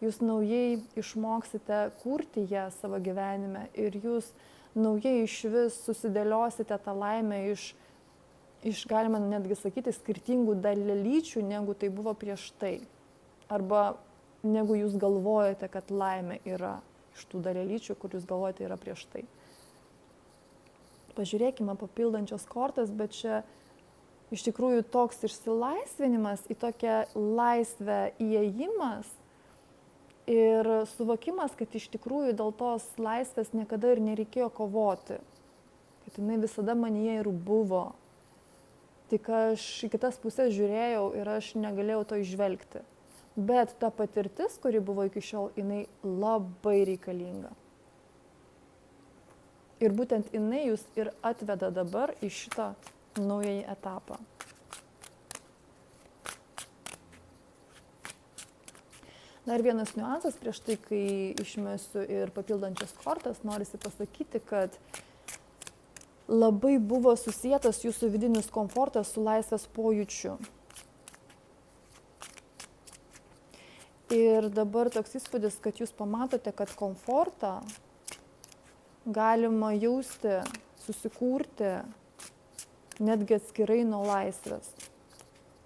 jūs naujai išmoksite kurti ją savo gyvenime ir jūs naujai iš vis susidėliosite tą laimę iš galima netgi sakyti, skirtingų dalelyčių, negu tai buvo prieš tai. Arba negu jūs galvojate, kad laimė yra iš tų dalelyčių, kur jūs galvojate yra prieš tai. Pažiūrėkime papildančios kortas, bet čia iš tikrųjų toks išsilaisvinimas į tokią laisvę įėjimas ir suvokimas, kad iš tikrųjų dėl tos laisvės niekada ir nereikėjo kovoti, kad jinai visada manyje ir buvo. Tik aš į kitas pusės žiūrėjau ir aš negalėjau to įžvelgti. Bet ta patirtis, kuri buvo iki šiol, jinai labai reikalinga. Ir būtent jinai jūs ir atveda dabar į šitą naująjį etapą. Dar vienas niuansas prieš tai, kai išmesiu ir papildančias kortas, norisi pasakyti, kad labai buvo susietas jūsų vidinis komfortas su laisvės pojūčiu. Ir dabar toks įspūdis, kad jūs pamatote, kad komfortą galima jausti, susikurti netgi atskirai nuo laisvės.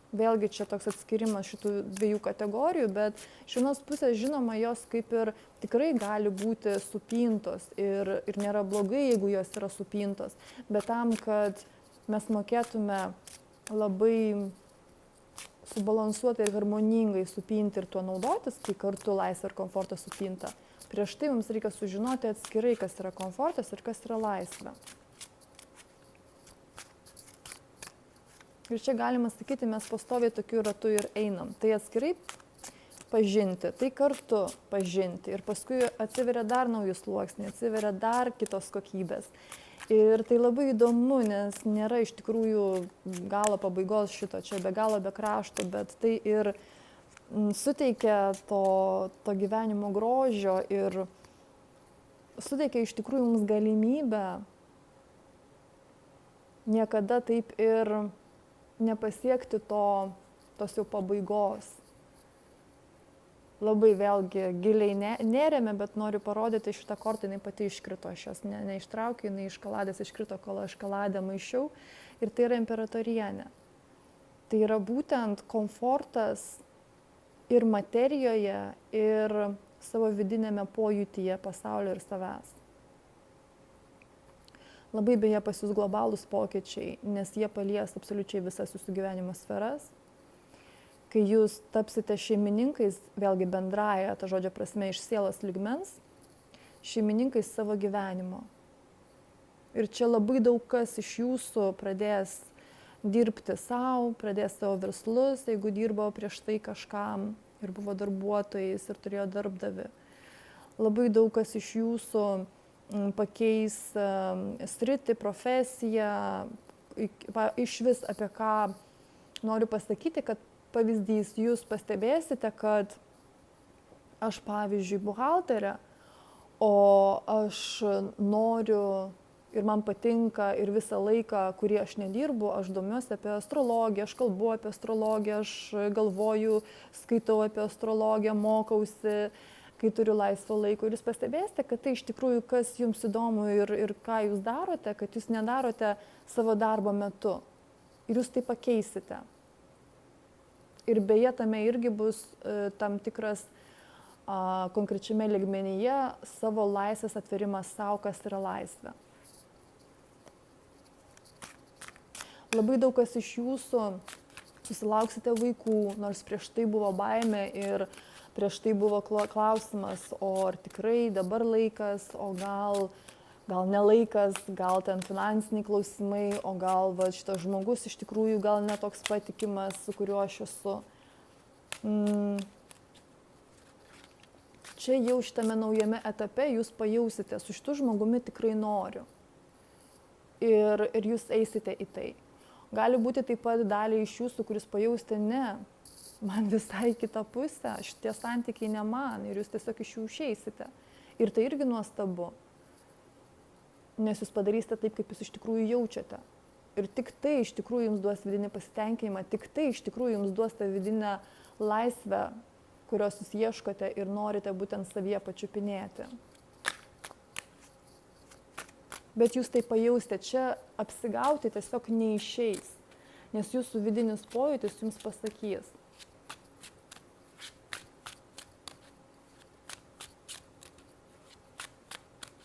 Vėlgi čia toks atskirimas šitų dviejų kategorijų, bet iš vienos pusės žinoma, jos kaip ir tikrai gali būti supintos ir nėra blogai, jeigu jos yra supintos. Bet tam, kad mes mokėtume labai subalansuotai ir harmoningai supinti ir tuo naudotis, kai kartu laisvė ir komfortas supinta, prieš tai mums reikia sužinoti atskirai, kas yra komfortas ir kas yra laisvė. Ir čia galima sakyti, mes pastoviai tokiu ratu ir einam. Tai atskirai pažinti, tai kartu pažinti. Ir paskui atsiveria dar naujus sluoksniai, atsiveria dar kitos kokybės. Ir tai labai įdomu, nes nėra iš tikrųjų galo pabaigos šito, čia be galo, be krašto, bet tai ir suteikia to gyvenimo grožio ir suteikia iš tikrųjų mums galimybę niekada taip ir nepasiekti tos jau pabaigos. Labai vėlgi giliai nerėmė, bet noriu parodyti šitą kortą, jinai pati iškrito, aš jos neištraukiu, jinai iš kaladės iškrito, kol aš kaladę maišiau, ir tai yra imperatorienė. Tai yra būtent komfortas ir materijoje, ir savo vidinėme pojūtyje pasaulio ir savęs. Labai beje pas jūs globalūs pokyčiai, nes jie palies absoliučiai visas jūsų gyvenimo sferas. Kai jūs tapsite šeimininkais, vėlgi bendraja, ta žodžio prasme, iš sielos lygmens, šeimininkais savo gyvenimo. Ir čia labai daug kas iš jūsų pradės dirbti savo, pradės savo verslus, jeigu dirbo prieš tai kažkam ir buvo darbuotojais ir turėjo darbdavį. Labai daug kas iš jūsų pakeis sritį, profesiją, iš vis apie ką noriu pasakyti, kad pavyzdys, jūs pastebėsite, kad aš, pavyzdžiui, buhalterė, o aš noriu ir man patinka ir visą laiką, kurį aš nedirbu, aš domiuosi apie astrologiją, aš kalbu apie astrologiją, aš galvoju, skaitau apie astrologiją, mokausi, kai turiu laisvo laiko. Ir jūs pastebėsite, kad tai iš tikrųjų, kas jums įdomu ir ką jūs darote, kad jūs nedarote savo darbo metu. Ir jūs tai pakeisite. Ir beje, tame irgi bus tam tikras konkrečiame lygmenyje savo laisvės atverimas savo, kas yra laisvė. Labai daug kas iš jūsų susilauksite vaikų, nors prieš tai buvo baimė ir prieš tai buvo klausimas, o ar tikrai dabar laikas, o gal ne laikas, gal ten finansiniai klausimai, o gal šitas žmogus iš tikrųjų gal netoks patikimas, su kuriuo aš esu. Čia jau šitame naujame etape jūs pajausite, su šitu žmogumi tikrai noriu. Ir jūs eisite į tai. Gali būti taip pat dalį iš jūsų, kuris pajausite, ne, man visai kita pusė, šitie santykiai ne man, ir jūs tiesiog iš jų išeisite. Ir tai irgi nuostabu, nes jūs padarysite taip, kaip jūs iš tikrųjų jaučiate. Ir tik tai iš tikrųjų jums duos vidinį pasitenkinimą, tik tai iš tikrųjų jums duos tą vidinę laisvę, kurios jūs ieškote ir norite būtent savyje pačiupinėti. Bet jūs tai pajausite, čia apsigauti tiesiog neišeis, nes jūsų vidinis pojūtis jums pasakys.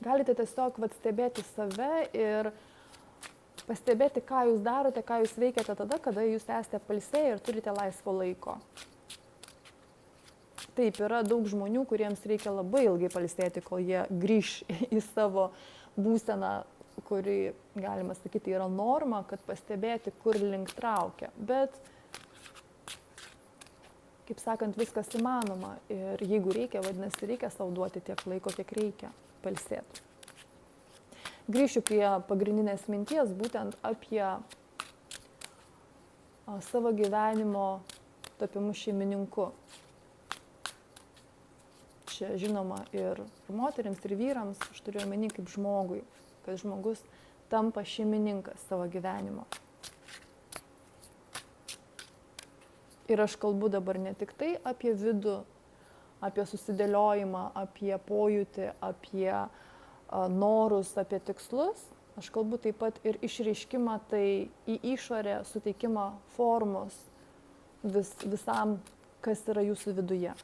Galite tiesiog stebėti save ir pastebėti, ką jūs darote, ką jūs veikiate tada, kada jūs esate pailsėję ir turite laisvo laiko. Taip, yra daug žmonių, kuriems reikia labai ilgai pailsėti, kol jie grįš į savo būseną, kuri, galima sakyti, yra norma, kad pastebėti, kur link traukia. Bet, kaip sakant, viskas įmanoma. Ir jeigu reikia, vadinasi, reikia sau duoti tiek laiko, kiek reikia pailsėti. Grįšiu prie pagrindinės minties, būtent apie savo gyvenimo tapimu šeimininku. Čia žinoma ir moteriams, ir vyrams, aš turiu omeny kaip žmogui, kad žmogus tampa šeimininkas savo gyvenimo. Ir aš kalbu dabar ne tik tai apie vidų, apie susidėliojimą, apie pojūtį, apie norus, apie tikslus. Aš kalbu taip pat ir išreiškimą, tai į išorę suteikimą formos visam, kas yra jūsų viduje.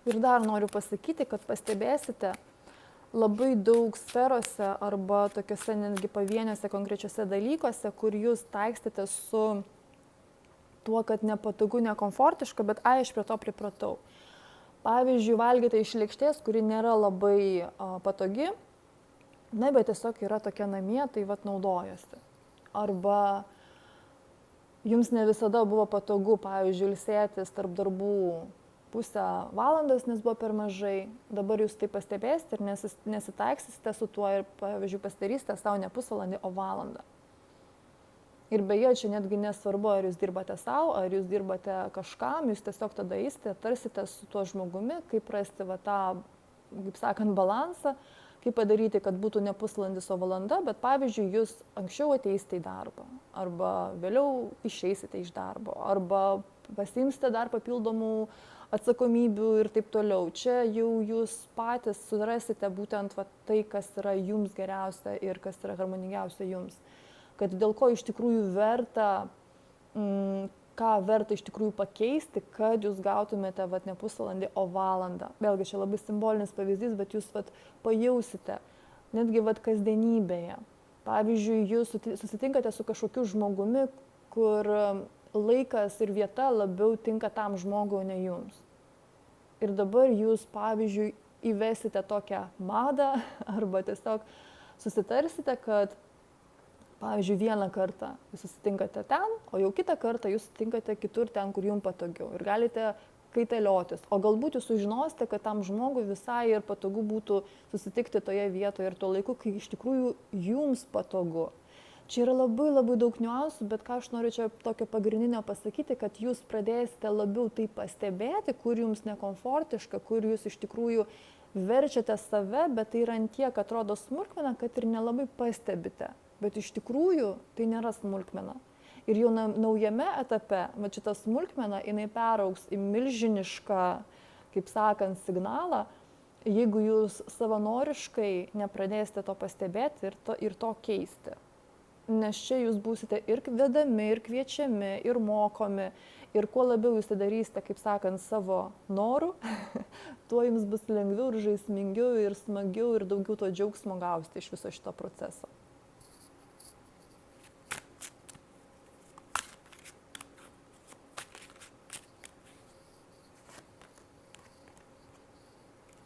Ir dar noriu pasakyti, kad pastebėsite labai daug sferose arba tokiuose netgi pavieniuose konkrečiuose dalykuose, kur jūs taikstėte su tuo, kad nepatogu, nekomfortiška, bet aš prie to pripratau. Pavyzdžiui, valgyti iš lėkštės, kuri nėra labai patogi, bet tiesiog yra tokia namie, tai naudojosi. Arba jums ne visada buvo patogu, pavyzdžiui, ilsėtis tarp darbų pusę valandos, nes buvo per mažai. Dabar jūs tai pastebėsite ir nesitaiksite su tuo ir, pavyzdžiui, pasidarysite savo ne pusvalandį, o valandą. Ir beje, čia netgi nesvarbu, ar jūs dirbate savo, ar jūs dirbate kažkam, jūs tiesiog tada eisite, tarsite su tuo žmogumi, kaip rasti tą, kaip sakant, balansą, kaip padaryti, kad būtų ne pusvalandis, o valanda, bet pavyzdžiui, jūs anksčiau ateisite į darbą, arba vėliau išeisite iš darbo, arba pasiimsite dar papildomų atsakomybių ir taip toliau. Čia jau jūs patys surasite būtent tai, kas yra jums geriausia ir kas yra harmoningiausia jums. Kad dėl ko iš tikrųjų verta, ką verta iš tikrųjų pakeisti, kad jūs gautumėte ne pusvalandį, o valandą. Vėlgi čia labai simbolinis pavyzdys, bet jūs pajausite, netgi kasdienybėje. Pavyzdžiui, jūs susitinkate su kažkokiu žmogumi, kur laikas ir vieta labiau tinka tam žmogui, o ne jums. Ir dabar jūs, pavyzdžiui, įvesite tokią madą arba tiesiog susitarsite, kad pavyzdžiui, vieną kartą jūs susitinkate ten, o jau kitą kartą jūs susitinkate kitur ten, kur jums patogiau. Ir galite kaitaliotis. O galbūt jūs sužinosite, kad tam žmogui visai ir patogu būtų susitikti toje vietoje ir tuo laiku, kai iš tikrųjų jums patogu. Čia yra labai labai daug niuansų, bet ką aš noriu čia tokio pagrindinio pasakyti, kad jūs pradėsite labiau tai pastebėti, kur jums nekomfortiška, kur jūs iš tikrųjų verčiate save, bet tai yra ant tiek atrodo smulkmena, kad ir nelabai pastebite. Bet iš tikrųjų tai nėra smulkmena. Ir jau naujame etape, šita smulkmena, jinai peraugs į milžinišką, kaip sakant, signalą, jeigu jūs savanoriškai nepradėsite to pastebėti ir to keisti. Nes čia jūs būsite ir vedami, ir kviečiami, ir mokomi. Ir kuo labiau jūs tai darysite, kaip sakant, savo norų, tuo jums bus lengviau ir žaismingiau ir smagiau ir daugiau to džiaugsmo gausite iš viso šito proceso.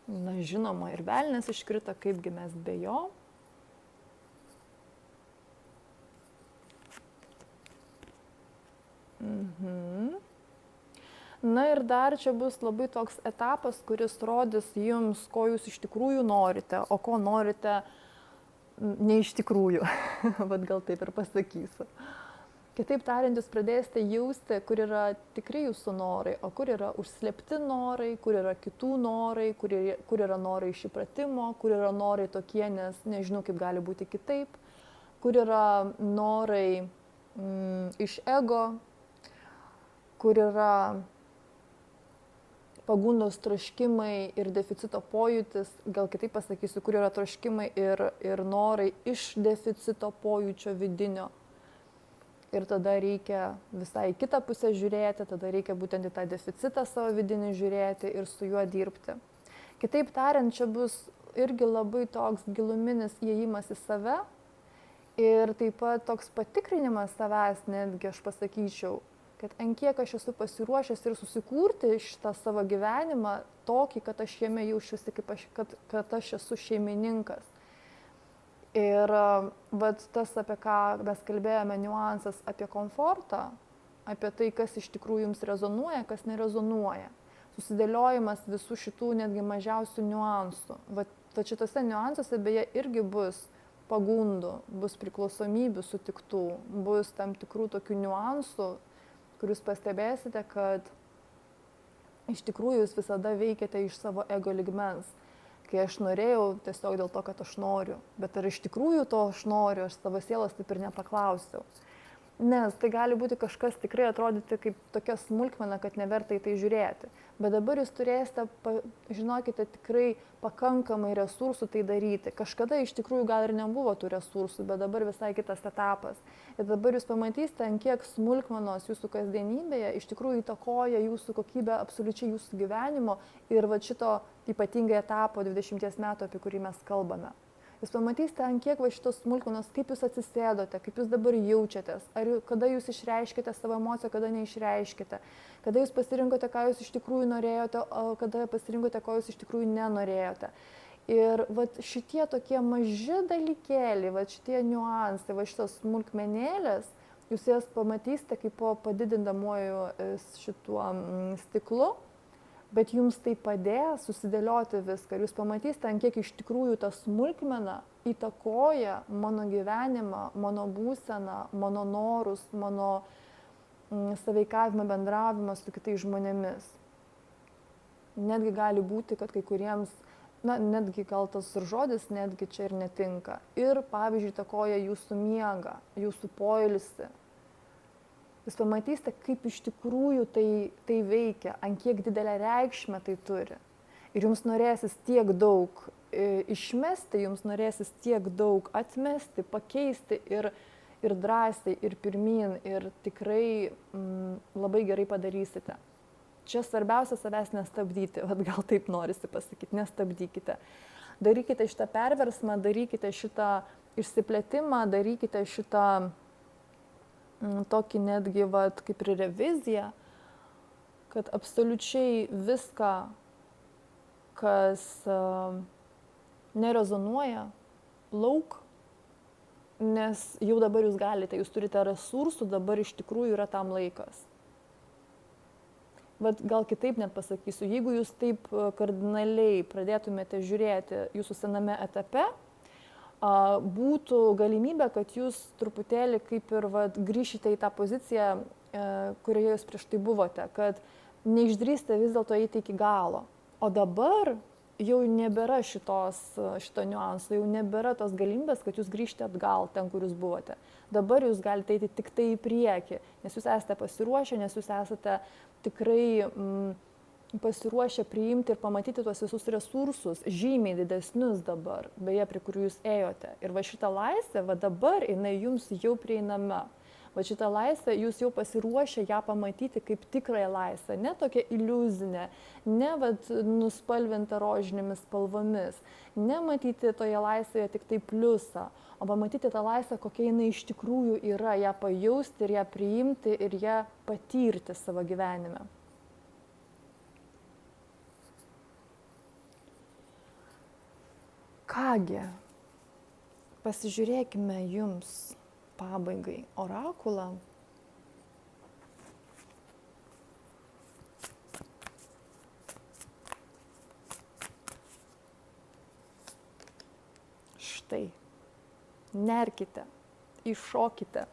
Na, žinoma, ir velnias iškrito, kaipgi mes be jo. Na ir dar čia bus labai toks etapas, kuris rodys jums, ko jūs iš tikrųjų norite, o ko norite ne iš tikrųjų. Vat gal taip ir pasakysiu. Kitaip tariant, jūs pradėsite jausti, kur yra tikrai jūsų norai, o kur yra užslėpti norai, kur yra kitų norai, kur yra norai iš įpratimo, kur yra norai tokie, nes nežinau, kaip gali būti kitaip, kur yra norai iš ego, kur yra pagundos troškimai ir deficito pojūtis, gal kitaip pasakysiu, kur yra troškimai ir norai iš deficito pojūčio vidinio. Ir tada reikia visai kitą pusę žiūrėti, tada reikia būtent į tą deficitą savo vidinį žiūrėti ir su juo dirbti. Kitaip tariant, čia bus irgi labai toks giluminis įėjimas į save ir taip pat toks patikrinimas savęs, netgi aš pasakyčiau, kad ant kiek aš esu pasiruošęs ir susikurti šitą savo gyvenimą tokį, kad aš jame jaučiuosi, kad aš esu šeimininkas. Ir tas, apie ką mes kalbėjome, niuansas apie komfortą, apie tai, kas iš tikrųjų jums rezonuoja, kas nerezonuoja. susidėliojimas visų šitų netgi mažiausių niuansų. Va šitose niuansuose beje irgi bus pagundų, bus priklausomybių sutiktų, bus tam tikrų tokių niuansų, kur jūs pastebėsite, kad iš tikrųjų jūs visada veikiate iš savo ego lygmens. Kai aš norėjau tiesiog dėl to, kad aš noriu, bet ar iš tikrųjų to aš noriu, aš savo sielos taip ir nepaklausiau. Nes tai gali būti kažkas tikrai atrodyti kaip tokia smulkmena, kad neverta į tai žiūrėti. Bet dabar jūs turėsite, žinokite, tikrai pakankamai resursų tai daryti. Kažkada iš tikrųjų gal ir nebuvo tų resursų, bet dabar visai kitas etapas. Ir dabar jūs pamatysite, ant kiek smulkmenos jūsų kasdienybėje iš tikrųjų įtakoja jūsų kokybę absoliučiai jūsų gyvenimo ir va šito ypatingai etapo 20 metų, apie kurį mes kalbame. Jūs pamatysite, ant kiek va šitos smulkmenos, kaip jūs atsisėdote, kaip jūs dabar jaučiatės, kada jūs išreiškite savo emociją, kada neišreiškite, kada jūs pasirinkote, ką jūs iš tikrųjų norėjote, o kada pasirinkote, ko jūs iš tikrųjų nenorėjote. Ir va šitie tokie maži dalykėliai, va šitie niuansai, va šitos smulkmenėlės, jūs jas pamatysite kaip po padidindamuoju šituo stiklu. Bet jums tai padės susidėlioti viską ir jūs pamatysite, ant kiek iš tikrųjų ta smulkmena įtakoja mano gyvenimą, mano būseną, mano norus, mano sąveikavimą, bendravimą su kitais žmonėmis. Netgi gali būti, kad kai kuriems, netgi gal tas ir žodis, netgi čia ir netinka. Ir, pavyzdžiui, įtakoja jūsų miegą, jūsų poilsį. Jūs pamatysite, kaip iš tikrųjų tai veikia, ant kiek didelę reikšmę tai turi. Ir jums norėsis tiek daug išmesti, jums norėsis tiek daug atmesti, pakeisti ir drąsiai, ir pirmyn, ir tikrai labai gerai padarysite. Čia svarbiausia savęs nestabdyti, gal taip norisi pasakyti, nestabdykite. Darykite šitą perversmą, darykite šitą išsiplėtimą, darykite šitą tokį netgi kaip ir reviziją, kad absoliučiai viską, kas nerezonuoja, lauk, nes jau dabar jūs galite, jūs turite resursų, dabar iš tikrųjų yra tam laikas. Gal kitaip net pasakysiu, jeigu jūs taip kardinaliai pradėtumėte žiūrėti jūsų sename etape, būtų galimybė, kad jūs truputėlį kaip ir grįšite į tą poziciją, kurioje jūs prieš tai buvote, kad neišdrįsite vis dėlto eiti iki galo. O dabar jau nebėra šito niuanso, jau nebėra tos galimybės, kad jūs grįžtate atgal ten, kur jūs buvote. Dabar jūs galite eiti tik tai į priekį, nes jūs esate pasiruošę, nes jūs esate tikrai pasiruošę priimti ir pamatyti tuos visus resursus, žymiai didesnius dabar, beje, prie kurių jūs ėjote. Ir va šitą laisvę, dabar jinai jums jau prieinama. Va šitą laisvę jūs jau pasiruošę ją pamatyti kaip tikrąją laisvę, ne tokia iliuzinė, ne nuspalvinta rožinėmis spalvomis, ne matyti toje laisvėje tik tai pliusą, o pamatyti tą laisvę, kokia jinai iš tikrųjų yra, ją pajausti ir ją priimti ir ją patirti savo gyvenime. Kągi, pasižiūrėkime jums pabaigai orakulą. Štai, nerkite, iššokite.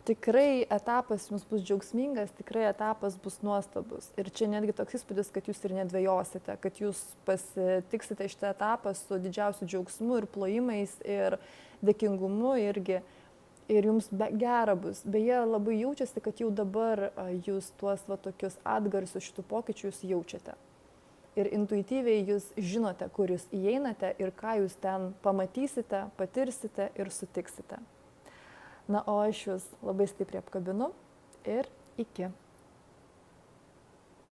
Tikrai etapas jums bus džiaugsmingas, tikrai etapas bus nuostabus. Ir čia netgi toks įspūdis, kad jūs ir nedvejosite, kad jūs pasitiksite šitą etapą su didžiausiu džiaugsmu ir plojimais ir dėkingumu irgi. Ir jums gera bus. Beje, labai jaučiasi, kad jau dabar jūs tuos tokius atgarsius šitų pokyčių jūs jaučiate. Ir intuityviai jūs žinote, kur jūs įeinate ir ką jūs ten pamatysite, patirsite ir sutiksite. Na, o aš jūs labai stipriai apkabinu ir iki.